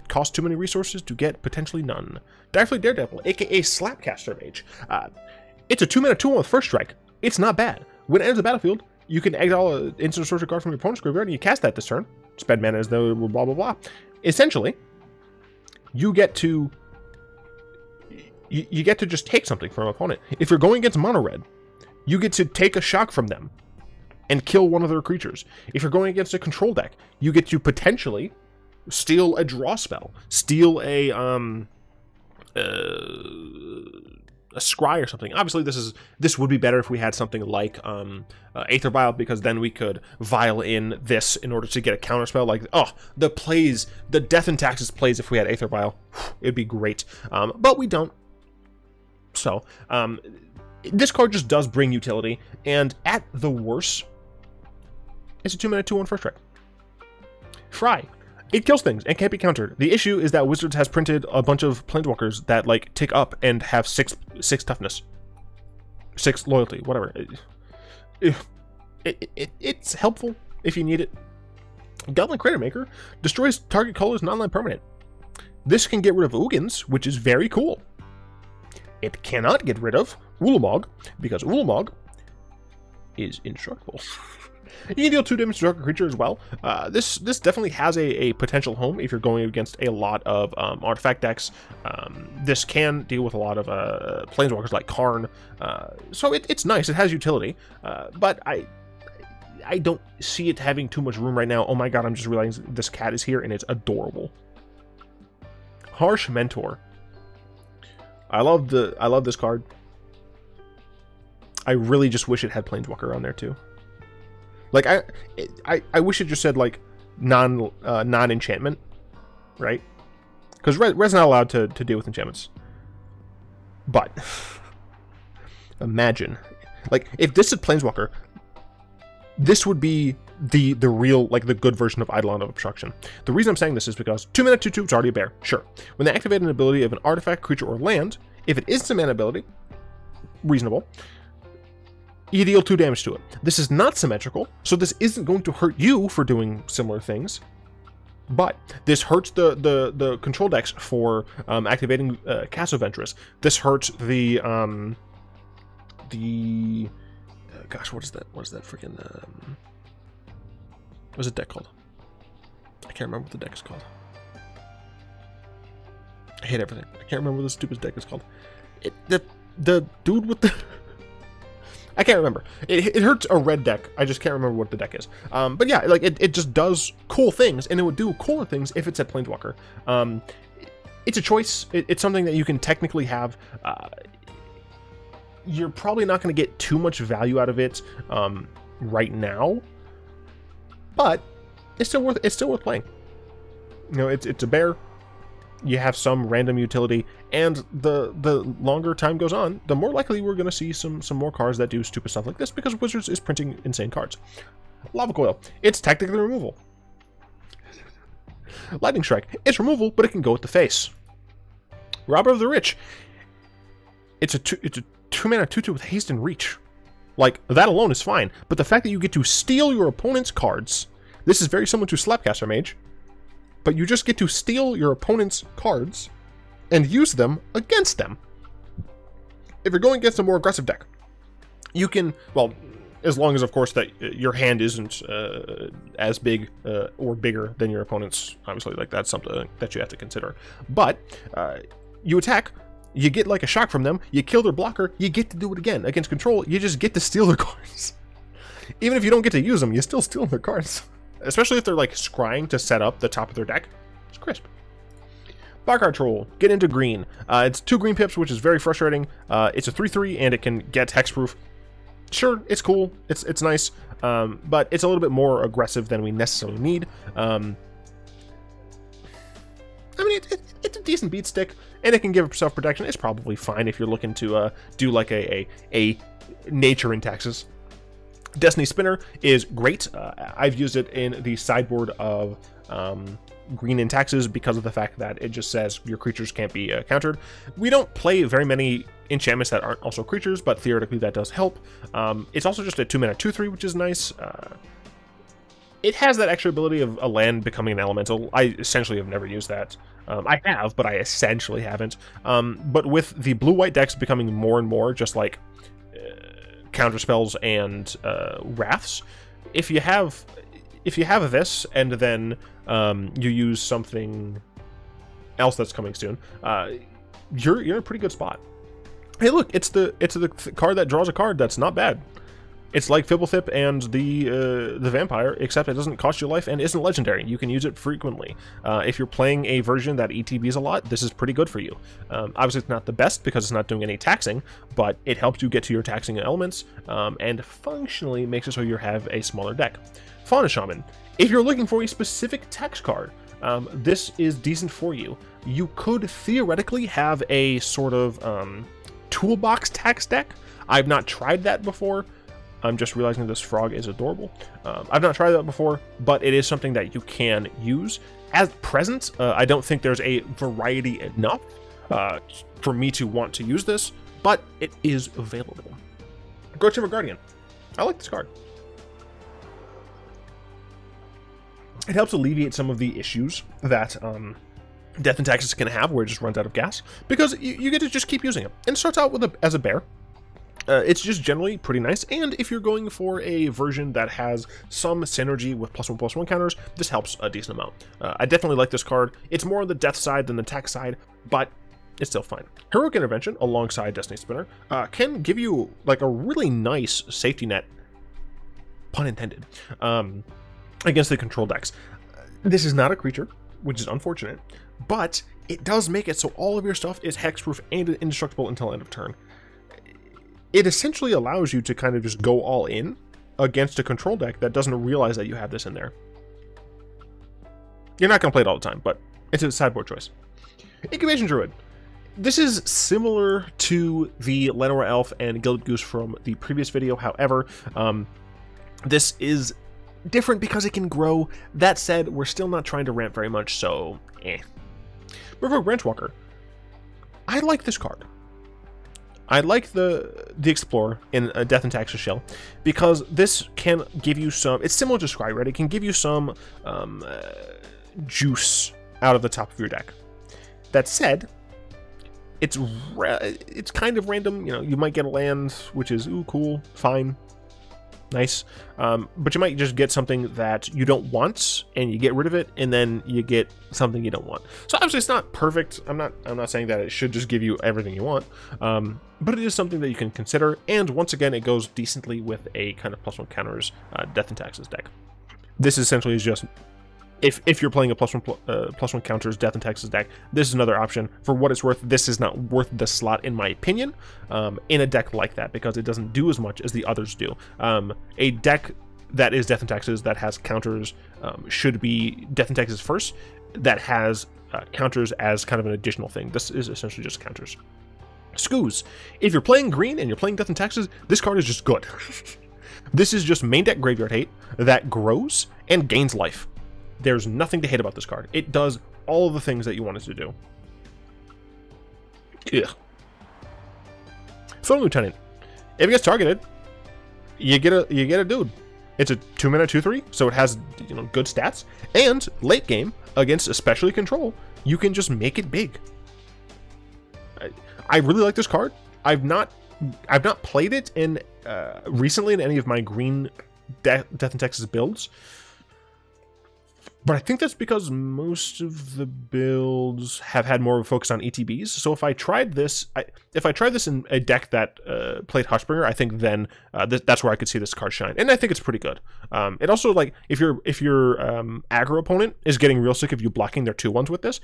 Costs too many resources to get potentially none. Direfleet Daredevil, aka Slapcaster Mage. It's a 2-mana 2-1 with first strike. It's not bad. When it enters the battlefield, you can exile an instant sorcery card from your opponent's graveyard, and you cast that this turn. Spend mana as though blah blah blah. Essentially, you get to just take something from an opponent. If you're going against mono red, you get to take a shock from them and kill one of their creatures. If you're going against a control deck, you get to potentially steal a draw spell, steal a scry or something. Obviously, this would be better if we had something like Aether Vial, because then we could vial in this in order to get a counterspell. Like, oh, the Death and Taxes plays if we had Aether Vial. It'd be great. But we don't. So, this card just does bring utility, and at the worst, it's a 2-mana 2-1 first strike. Fry. It kills things and can't be countered. The issue is that Wizards has printed a bunch of Planeswalkers that like tick up and have 6 toughness, 6 loyalty, whatever. It's helpful if you need it. Goblin Crater Maker destroys target color's non-land permanent. This can get rid of Ugins, which is very cool. It cannot get rid of Ulamog, because Ulamog is indestructible. You can deal 2 damage to a creature as well. This definitely has a potential home if you're going against a lot of artifact decks. This can deal with a lot of planeswalkers like Karn. So it's nice. It has utility. But I don't see it having too much room right now. Oh my god, I'm just realizing this cat is here and it's adorable. Harsh Mentor. I love this card. I really just wish it had Planeswalker on there too. Like I wish it just said like non-enchantment, right? Because Red's not allowed to deal with enchantments. But imagine, like, if this is Planeswalker, this would be the real, like, the good version of Eidolon of Obstruction. The reason I'm saying this is because 2-mana 2/2, it's already a bear. Sure. When they activate an ability of an artifact, creature, or land, if it is a mana ability, reasonable. you deal 2 damage to it. This is not symmetrical, so this isn't going to hurt you for doing similar things. But this hurts the control decks for activating Castle Ventress. This hurts the gosh, what is that? What is that freaking what's the deck called? I can't remember what the deck is called. I hate everything. I can't remember what the stupid deck is called. The dude with the I can't remember. It hurts a red deck. I just can't remember what the deck is. But yeah, like it just does cool things, and it would do cooler things if it's at Planeswalker. It's a choice. It's something that you can technically have. You're probably not going to get too much value out of it right now, but it's still worth playing. You know, it's a bear. You have some random utility, and the longer time goes on, the more likely we're going to see some more cards that do stupid stuff like this, because Wizards is printing insane cards. Lava Coil, it's technically removal. Lightning Strike, it's removal, but it can go with the face. Robber of the Rich, it's a 2-mana 2/2 with haste and reach. Like, that alone is fine, but the fact that you get to steal your opponent's cards, this is very similar to Slapcaster Mage, but you just get to steal your opponent's cards and use them against them. If you're going against a more aggressive deck, you can, well, as long as, of course, that your hand isn't as big or bigger than your opponent's, obviously, like, that's something that you have to consider. But you attack, you get, like, a shock from them, you kill their blocker, you get to do it again. Against control, you just get to steal their cards. Even if you don't get to use them, you still steal their cards. Especially if they're like scrying to set up the top of their deck. It's crisp. Bockard Troll, get into green. It's 2 green pips, which is very frustrating. It's a 3/3 and it can get hexproof. Sure, it's cool. It's nice. But it's a little bit more aggressive than we necessarily need. I mean, it's a decent beat stick, and it can give self protection. It's probably fine if you're looking to do like a nature in taxes. Destiny Spinner is great. I've used it in the sideboard of green in taxes because of the fact that it just says your creatures can't be countered. We don't play very many enchantments that aren't also creatures, but theoretically that does help. It's also just a 2-mana 2/3, which is nice. It has that extra ability of a land becoming an elemental. I essentially have never used that. I have, but I essentially haven't. But with the blue-white decks becoming more and more just like counter spells and wraths, if you have this and then you use something else that's coming soon, you're in a pretty good spot. Hey, look, it's the card that draws a card that's not bad. It's like Fibblethip and the Vampire, except it doesn't cost you life and isn't legendary. You can use it frequently. If you're playing a version that ETBs a lot, this is pretty good for you. Obviously, it's not the best because it's not doing any taxing, but it helps you get to your taxing elements and functionally makes it so you have a smaller deck. Fauna Shaman. If you're looking for a specific tax card, this is decent for you. You could theoretically have a sort of toolbox tax deck. I've not tried that before. I'm just realizing this frog is adorable. I've not tried that before, but it is something that you can use. At present, I don't think there's a variety enough for me to want to use this, but it is available. Growth Guardian. I like this card. It helps alleviate some of the issues that Death and Taxes can have, where it just runs out of gas, because you get to just keep using it. And it starts out with as a bear. It's just generally pretty nice, and if you're going for a version that has some synergy with +1/+1 counters, this helps a decent amount. I definitely like this card. It's more on the death side than the tax side, but it's still fine. Heroic Intervention, alongside Destiny Spinner, can give you like a really nice safety net, pun intended, against the control decks. This is not a creature, which is unfortunate, but it does make it so all of your stuff is hexproof and indestructible until end of turn. It essentially allows you to kind of just go all in against a control deck that doesn't realize that you have this in there. You're not going to play it all the time, but it's a sideboard choice. Incubation Druid. This is similar to the Lenora Elf and Gilded Goose from the previous video. However, this is different because it can grow. That said, we're still not trying to ramp very much, so eh. Merfolk Branchwalker. I like this card. I like the Explorer in a Death and Taxes shell because this can give you some, it's similar to Scry, right? It can give you some juice out of the top of your deck. That said, it's kind of random. You know, you might get a land, which is, ooh, cool, fine, nice. But you might just get something that you don't want, and you get rid of it, and then you get something you don't want. So obviously it's not perfect. I'm not saying that it should just give you everything you want, but it is something that you can consider. And once again, it goes decently with a kind of +1 counters Death and Taxes deck. This essentially is just, if you're playing a +1 counters Death and Taxes deck, this is another option. For what it's worth, this is not worth the slot in my opinion, in a deck like that, because it doesn't do as much as the others do. A deck that is Death and Taxes that has counters should be Death and Taxes first, that has counters as kind of an additional thing. This is essentially just counters. Scoos. If you're playing green and you're playing Death and Taxes, this card is just good. This is just main deck graveyard hate that grows and gains life. There's nothing to hate about this card. It does all of the things that you want it to do. Ugh. Throne Lieutenant. If it gets targeted, you get a dude. It's a 2-mana 2/3, so it has, you know, good stats. And late game against especially control, you can just make it big. I really like this card. I've not played it in recently in any of my green Death and Taxes builds. But I think that's because most of the builds have had more of a focus on ETBs. So if I tried this, in a deck that played Hushbringer, I think then that's where I could see this card shine, and I think it's pretty good. It also, like, if your aggro opponent is getting real sick of you blocking their 2/1s with this,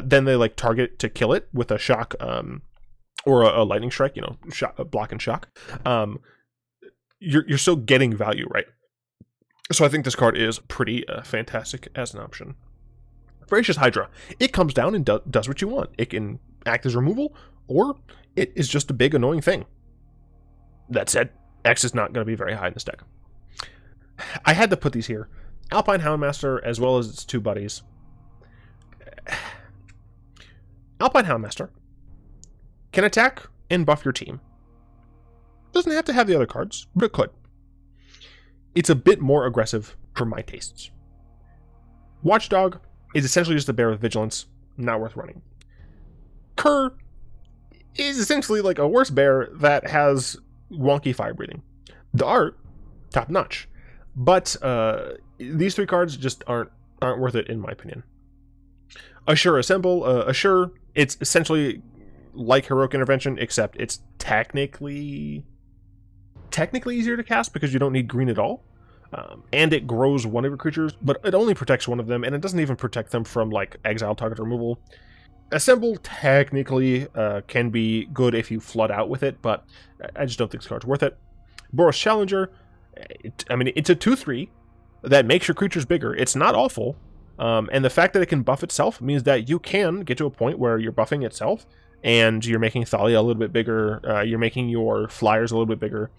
then they like target to kill it with a shock or a lightning strike, you know, block and shock. You're still getting value, right? So I think this card is pretty fantastic as an option. Voracious Hydra. It comes down and does what you want. It can act as removal, or it is just a big annoying thing. That said, X is not going to be very high in this deck. I had to put these here. Alpine Houndmaster, as well as its two buddies. Alpine Houndmaster can attack and buff your team. Doesn't have to have the other cards, but it could. It's a bit more aggressive for my tastes. Watchdog is essentially just a bear with vigilance, not worth running. Cur is essentially like a worse bear that has wonky fire breathing. The art, top notch, but these three cards just aren't worth it in my opinion. Assure Assemble. Assure, it's essentially like Heroic Intervention, except it's technically easier to cast because you don't need green at all, and it grows one of your creatures, but it only protects one of them, and it doesn't even protect them from like exile, target removal. Assemble technically can be good if you flood out with it, but I just don't think this card's worth it. Boris Challenger, I mean, it's a 2/3 that makes your creatures bigger. It's not awful, and the fact that it can buff itself means that you can get to a point where you're buffing itself and you're making Thalia a little bit bigger, you're making your flyers a little bit bigger.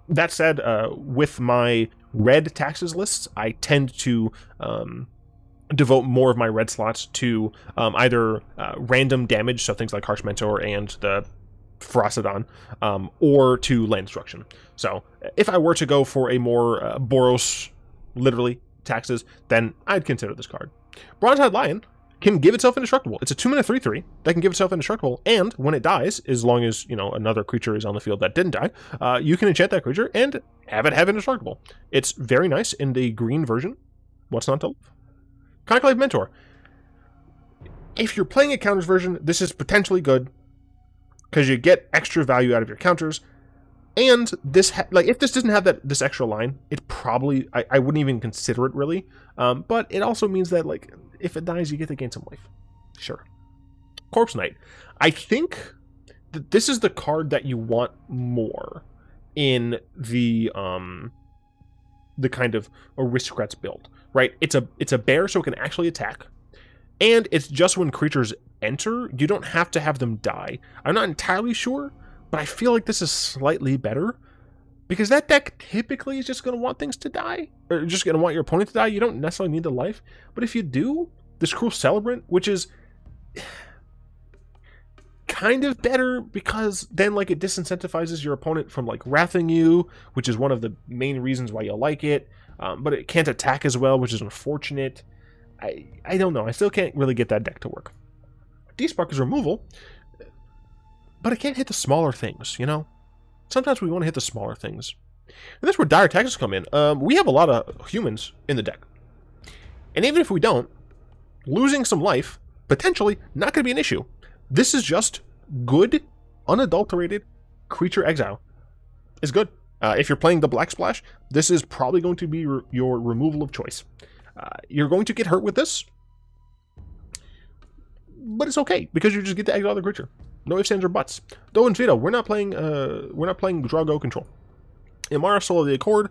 That said, with my red taxes lists, I tend to devote more of my red slots to either random damage, so things like Harsh Mentor and the Ferocidon, or to land destruction. So if I were to go for a more Boros, literally, taxes, then I'd consider this card. Bronze-Eyed Lion can give itself indestructible. It's a 2-mana 3/3 that can give itself indestructible, and when it dies, as long as, you know, another creature is on the field that didn't die, you can enchant that creature and have it have indestructible. It's very nice in the green version. What's not to love? Conclave Mentor. If you're playing a counters version, this is potentially good because you get extra value out of your counters. And this, like, if this doesn't have this extra line, it probably, I wouldn't even consider it really. But it also means that, like, if it dies, you get to gain some life. Sure. Corpse Knight. I think that this is the card that you want more in the kind of aristocrats build, right? It's a bear, so it can actually attack, and it's just when creatures enter, you don't have to have them die. I'm not entirely sure, but I feel like this is slightly better because that deck typically is just going to want things to die, or just going to want your opponent to die. You don't necessarily need the life, but if you do, this Cruel Celebrant, which is kind of better because then like it disincentivizes your opponent from like wrathing you, which is one of the main reasons why you like it. But it can't attack as well, which is unfortunate. I don't know. I still can't really get that deck to work. Despark is removal, but it can't hit the smaller things, you know? Sometimes we want to hit the smaller things. And that's where dire tactics come in. We have a lot of humans in the deck. And even if we don't, losing some life, potentially not going to be an issue. This is just good, unadulterated creature exile. It's good. If you're playing the Black Splash, this is probably going to be your removal of choice. You're going to get hurt with this, but it's okay because you just get to exile the creature. No ifs, ands, or buts. Though in Veto, we're not playing Drago control. Imara, Soul of the Accord.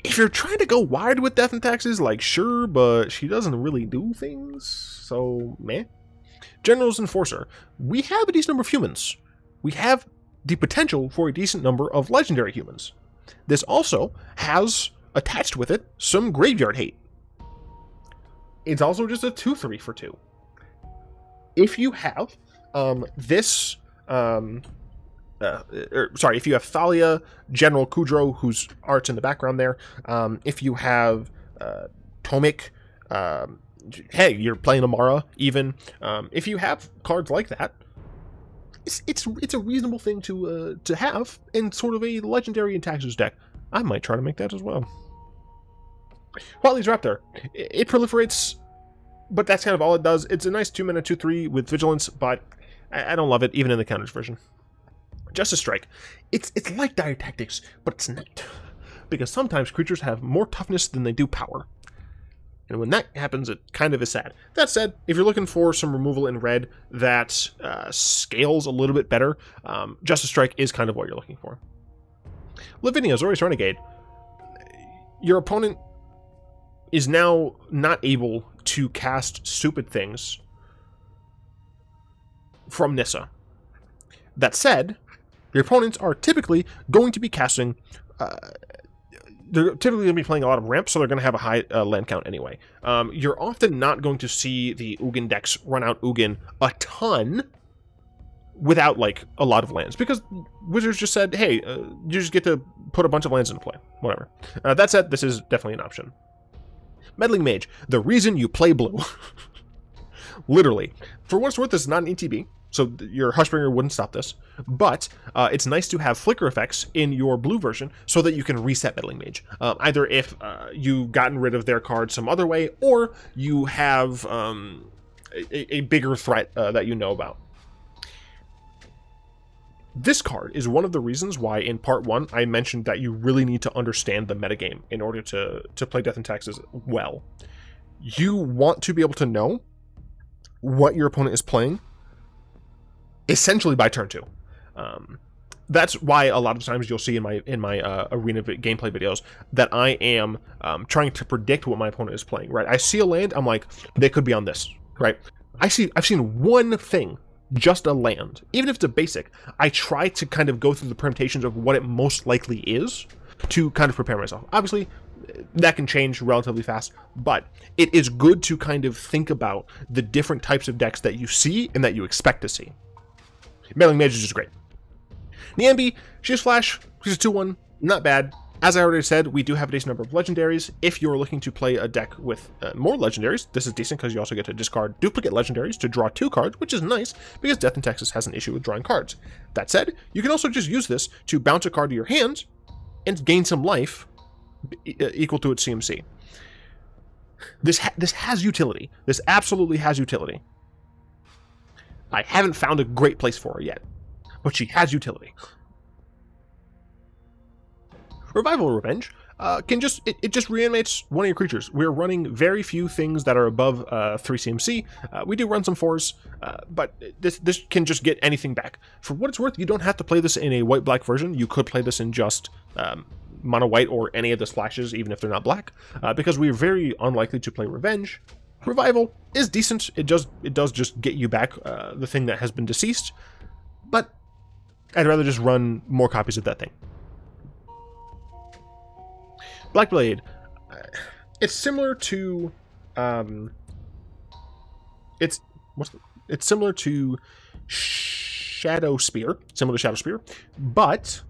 If you're trying to go wide with Death and Taxes, like sure, but she doesn't really do things, so meh. General's Enforcer. We have a decent number of humans. We have the potential for a decent number of legendary humans. This also has attached with it some graveyard hate. It's also just a 2/3 for 2. If you have if you have Thalia, General Kudro, whose art's in the background there, if you have Tomik, hey, you're playing Amara, even. If you have cards like that, it's a reasonable thing to have in sort of a legendary and taxes deck. I might try to make that as well. Wildly's Raptor. It proliferates, but that's kind of all it does. It's a nice 2-mana 2/3 with Vigilance, but I don't love it, even in the counters version. Justice Strike. It's like Dire Tactics, but it's not. Because sometimes creatures have more toughness than they do power. And when that happens, it kind of is sad. That said, if you're looking for some removal in red that scales a little bit better, Justice Strike is kind of what you're looking for. Lavinia, Azorius Renegade. Your opponent is now not able to cast stupid things from Nissa. That said, your opponents are typically going to be casting... they're typically going to be playing a lot of ramps, so they're going to have a high land count anyway. You're often not going to see the Ugin decks run out Ugin a ton without, like, a lot of lands. Because Wizards just said, hey, you just get to put a bunch of lands into play. Whatever. That said, this is definitely an option. Meddling Mage. The reason you play blue. Literally. For what it's worth, this is not an ETB. So your Hushbringer wouldn't stop this, but it's nice to have flicker effects in your blue version so that you can reset Meddling Mage. Either if you've gotten rid of their card some other way, or you have a bigger threat that you know about. This card is one of the reasons why in part 1 I mentioned that you really need to understand the metagame in order to play Death and Taxes well. You want to be able to know what your opponent is playing essentially by turn 2. That's why a lot of times you'll see in my arena gameplay videos that I am trying to predict what my opponent is playing. Right? I see a land, I'm like, they could be on this. Right? I've seen one thing, just a land, even if it's a basic. I try to kind of go through the permutations of what it most likely is to kind of prepare myself. Obviously, that can change relatively fast, but it is good to kind of think about the different types of decks that you see and that you expect to see. Meddling Mage is just great. Niambi, she's Flash, she's a 2/1, not bad. As I already said, we do have a decent number of legendaries. If you're looking to play a deck with more legendaries, this is decent because you also get to discard duplicate legendaries to draw 2 cards, which is nice because Death and Taxes has an issue with drawing cards. That said, you can also just use this to bounce a card to your hand and gain some life equal to its CMC. This has utility. This absolutely has utility. I haven't found a great place for her yet, but she has utility. Revival Revenge it just reanimates one of your creatures. We're running very few things that are above 3 CMC. We do run some 4s, but this can just get anything back. For what it's worth, you don't have to play this in a white-black version. You could play this in just mono white or any of the splashes, even if they're not black, because we're very unlikely to play Revenge. Revival is decent. It does just get you back the thing that has been deceased, but I'd rather just run more copies of that thing. Blackblade. It's similar to it's similar to Shadow Spear, similar to Shadow Spear, but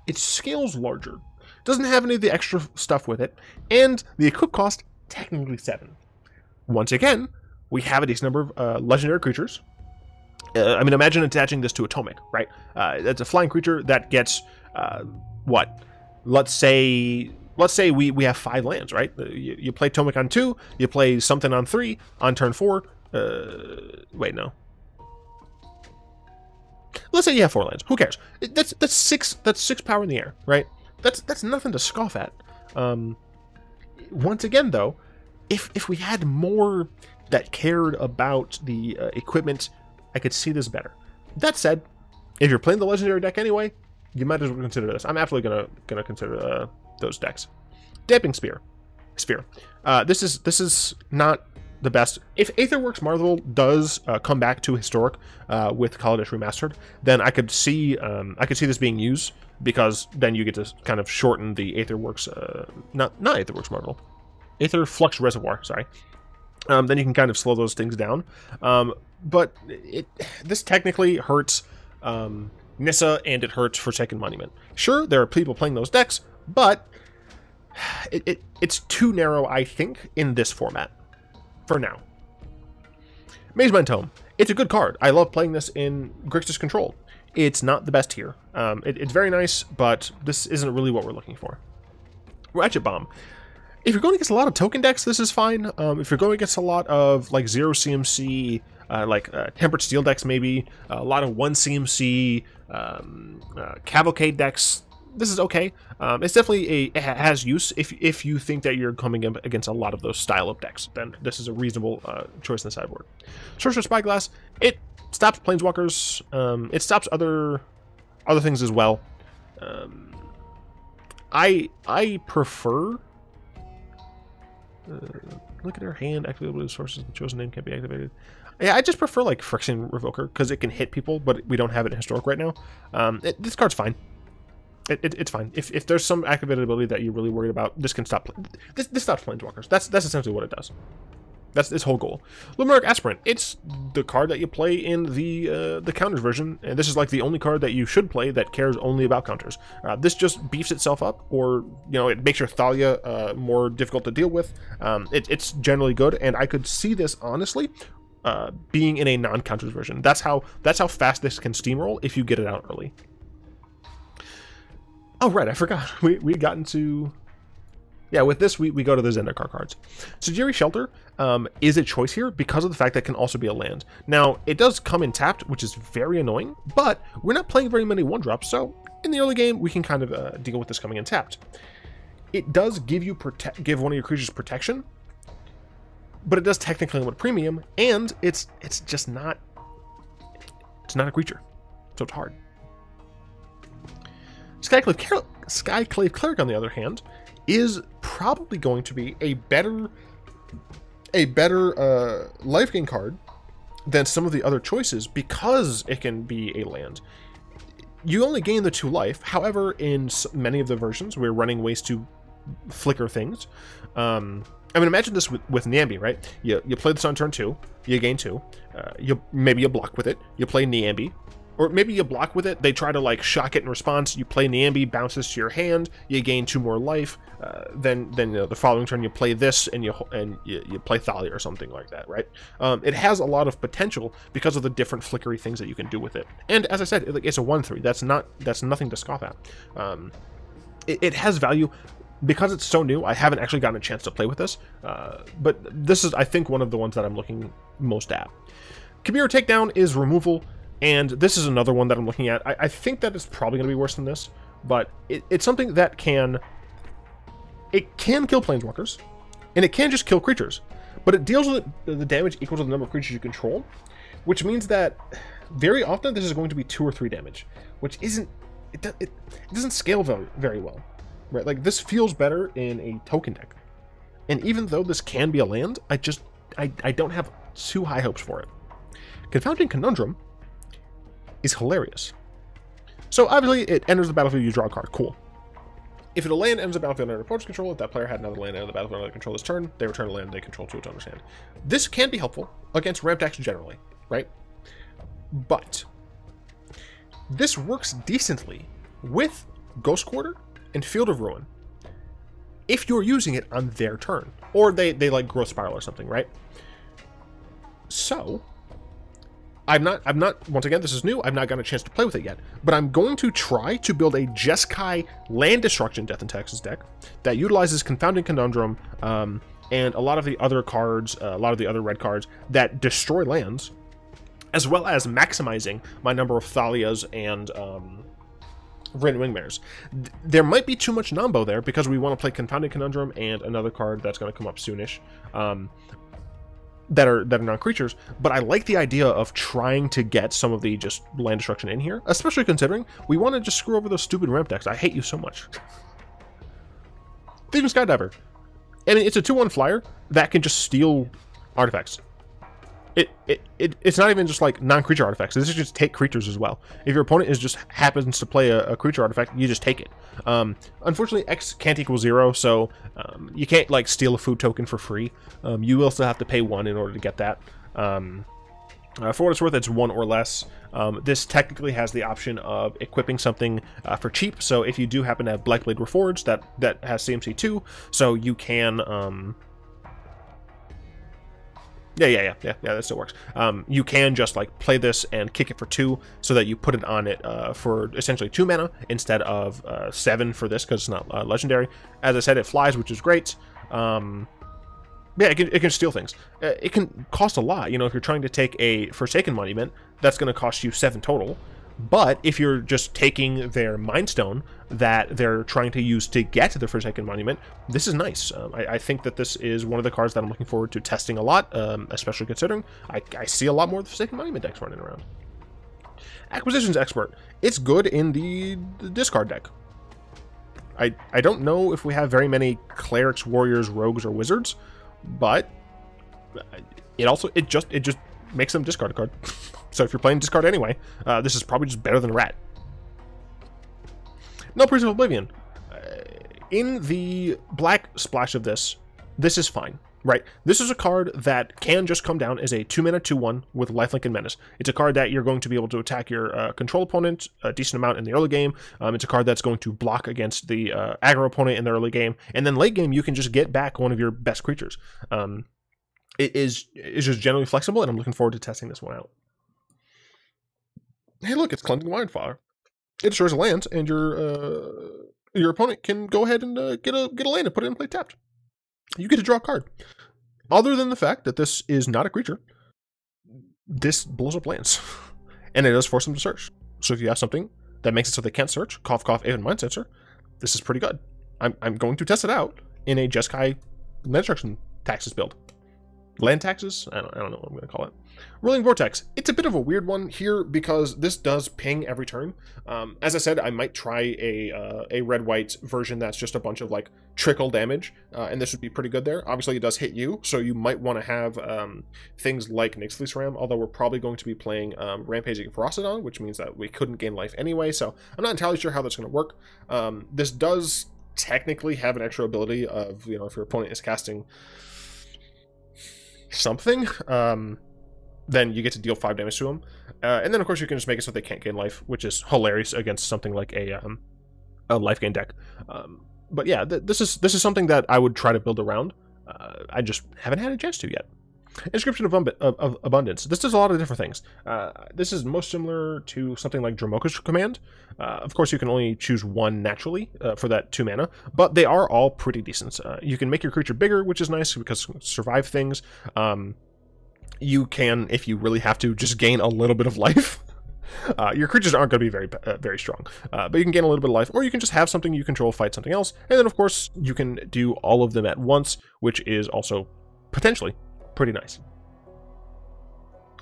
it scales larger. Doesn't have any of the extra stuff with it, and the equip cost, technically 7. Once again, we have a decent number of legendary creatures. I mean, imagine attaching this to a Tomic, right? That's a flying creature that gets, what? Let's say we have 5 lands, right? You play Tomic on 2, you play something on 3, on turn 4. Wait, no. Let's say you have 4 lands. Who cares? That's 6 power in the air, right? That's nothing to scoff at. Once again, though, if we had more that cared about the equipment, I could see this better. That said, if you're playing the legendary deck anyway, you might as well consider this. I'm absolutely gonna consider those decks. Damping Sphere. This is not the best. If Aetherworks Marvel does come back to historic with Kaladesh Remastered, then I could see this being used, because then you get to kind of shorten the Aetherworks, not Aetherworks Marvel, Aether Flux Reservoir. Sorry. Then you can kind of slow those things down. But this technically hurts Nissa, and it hurts Forsaken Monument. Sure, there are people playing those decks, but it's too narrow, I think, in this format. For now. Mazemind Tome. It's a good card. I love playing this in Grixis Control. It's not the best here. It's very nice, but this isn't really what we're looking for. Ratchet Bomb. If you're going against a lot of token decks, this is fine. If you're going against a lot of like 0 CMC, Tempered Steel decks maybe, a lot of 1 CMC, Cavalcade decks, this is okay. It's definitely it has use if you think that you're coming up against a lot of those style of decks. Then this is a reasonable choice in the sideboard. Sorcerer Spyglass. It stops planeswalkers. It stops other things as well. I prefer. Look at her hand. Activate the sources. The chosen name can't be activated. Yeah, I just prefer like Friction Revoker because it can hit people, but we don't have it in historic right now. This card's fine. It's fine. If there's some activated ability that you're really worried about, this can stop. This stops planeswalkers. That's essentially what it does. That's its whole goal. Lumeric Aspirant. It's the card that you play in the counters version, and this is like the only card that you should play that cares only about counters. This just beefs itself up, or it makes your Thalia more difficult to deal with. It's generally good, and I could see this honestly being in a non-counters version. That's how fast this can steamroll if you get it out early. Oh, right, I forgot. We got into... Yeah, with this, we go to the Zendikar cards. Sejiri Shelter is a choice here because of the fact that it can also be a land. Now, it does come in tapped, which is very annoying, but we're not playing very many 1-drops, so in the early game, we can kind of deal with this coming in tapped. It does give you give one of your creatures protection, but it does technically limit premium, and it's just not... It's not a creature, so it's hard. Skyclave Cleric, on the other hand, is probably going to be a better life gain card than some of the other choices because it can be a land. You only gain the 2 life. However, in many of the versions, we're running ways to flicker things. I mean, imagine this with Niambi, right? You play this on turn 2, you gain 2. Maybe you block with it. You play Niambi. Or maybe you block with it, they try to like shock it in response, you play Niambi, bounces to your hand, you gain 2 more life, then the following turn you play this and you play Thalia or something like that, right? It has a lot of potential because of the different flickery things that you can do with it. And as I said, it's a 1/3. That's nothing to scoff at. It has value. Because it's so new, I haven't actually gotten a chance to play with this, but this is, I think, one of the ones that I'm looking most at. Kabir Takedown is removal. And this is another one that I'm looking at. I think that it's probably going to be worse than this, but it's something that can kill planeswalkers, and it can just kill creatures, but it deals with the damage equal to the number of creatures you control, which means that very often this is going to be 2 or 3 damage, which isn't it doesn't scale very well, right? Like this feels better in a token deck, and even though this can be a land, I don't have too high hopes for it. Confounding Conundrum is hilarious. So obviously it enters the battlefield, you draw a card. Cool. If a land enters the battlefield under opponent's control, if that player had another land enter the battlefield under their control this turn, they return a land they control to its owner's hand. This can be helpful against ramp decks generally, right? But this works decently with Ghost Quarter and Field of Ruin if you're using it on their turn, or they like Growth Spiral or something, right? So I'm not, once again, this is new, I've not gotten a chance to play with it yet, but I'm going to try to build a Jeskai Land Destruction Death and Taxes deck that utilizes Confounding Conundrum, and a lot of the other cards, a lot of the other red cards that destroy lands, as well as maximizing my number of Thalias and Red Wingmares. There might be too much Nombo there because we want to play Confounding Conundrum and another card that's going to come up soonish, that are non-creatures, but I like the idea of trying to get some of the just land destruction in here, especially considering we want to just screw over those stupid ramp decks. I hate you so much. Thieving Skydiver. I mean, it's a 2/1 flyer that can just steal artifacts. It's not even just like non-creature artifacts. This is just take creatures as well. If your opponent is just happens to play a creature artifact, you just take it. Unfortunately, X can't equal 0, so you can't like steal a food token for free. You will still have to pay 1 in order to get that. For what it's worth, it's 1 or less. This technically has the option of equipping something for cheap. So if you do happen to have Blackblade Reforged, that has CMC 2, so you can. Yeah, that still works. You can just like play this and kick it for 2, so that you put it on it for essentially 2 mana instead of 7 for this, because it's not legendary. As I said, it flies, which is great. Yeah, it can steal things. It can cost a lot. You know, if you're trying to take a Forsaken Monument, that's going to cost you 7 total. But if you're just taking their Mind Stone that they're trying to use to get to the Forsaken Monument, this is nice. I think that this is one of the cards that I'm looking forward to testing a lot, especially considering I see a lot more of the Forsaken Monument decks running around. Acquisitions Expert. It's good in the discard deck. I don't know if we have very many Clerics, Warriors, Rogues, or Wizards, but it just makes them discard a card. So if you're playing discard anyway, this is probably just better than Rat. No Priest of Oblivion. In the black splash of this is fine, right? This is a card that can just come down as a 2-mana 2/1 with Lifelink and Menace. It's a card that you're going to be able to attack your control opponent a decent amount in the early game. It's a card that's going to block against the aggro opponent in the early game, and then late game you can just get back one of your best creatures. It is just generally flexible, and I'm looking forward to testing this one out. Hey, look, it's Cleansing Wildfire. It destroys a land, and your opponent can go ahead and get a land and put it in play tapped. You get to draw a card. Other than the fact that this is not a creature, this blows up lands, and it does force them to search. So if you have something that makes it so they can't search, cough cough, even Mind Sensor, this is pretty good. I'm going to test it out in a Jeskai Land Destruction Taxes build. Land taxes? I don't know what I'm going to call it. Rolling Vortex. It's a bit of a weird one here because this does ping every turn. As I said, I might try a red-white version that's just a bunch of like trickle damage, and this would be pretty good there. Obviously, it does hit you, so you might want to have things like Nyxfleece Ram, although we're probably going to be playing Rampaging Ferocidon, which means that we couldn't gain life anyway, so I'm not entirely sure how that's going to work. This does technically have an extra ability of, you know, if your opponent is casting something, then you get to deal 5 damage to them, and then of course you can just make it so they can't gain life, which is hilarious against something like a life gain deck. But yeah, this is something that I would try to build around. I just haven't had a chance to yet. Inscription of Abundance. This does a lot of different things. This is most similar to something like Dromoka's Command. Of course, you can only choose one naturally for that 2 mana, but they are all pretty decent. You can make your creature bigger, which is nice because survive things. You can, if you really have to, just gain a little bit of life. Your creatures aren't going to be very strong, but you can gain a little bit of life, or you can just have something you control fight something else, and then of course you can do all of them at once, which is also potentially pretty nice.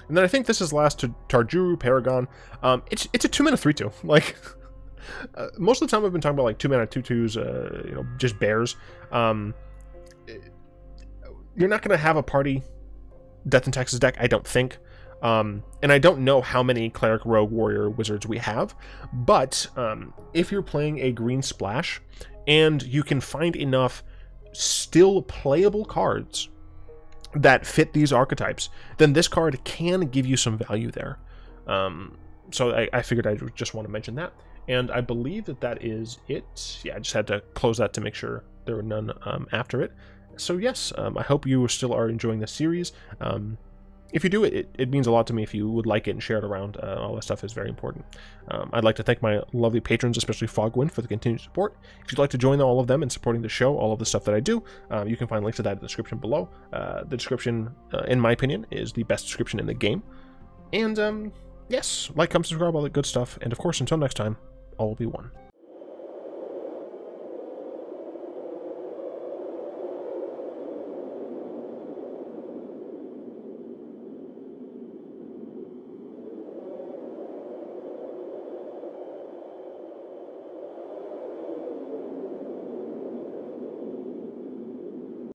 And then I think this is last to Tarjuru Paragon. It's a 2-mana 3/2. Like most of the time I've been talking about like 2-mana 2/2s, you know, just bears. You're not going to have a party Death and Taxes deck, I don't think. And I don't know how many Cleric, Rogue, Warrior, Wizards we have, but if you're playing a green splash and you can find enough still playable cards that fit these archetypes, then this card can give you some value there. So I figured I just want to mention that. And I believe that is it. Yeah, I just had to close that to make sure there were none after it. So yes, I hope you still are enjoying this series. If you do, it means a lot to me if you would like it and share it around. All that stuff is very important. I'd like to thank my lovely patrons, especially Fogwind, for the continued support. If you'd like to join all of them in supporting the show, all of the stuff that I do, you can find links to that in the description below. The description, in my opinion, is the best description in the game. And yes, like, comment, subscribe, all that good stuff. And of course, until next time, all will be one.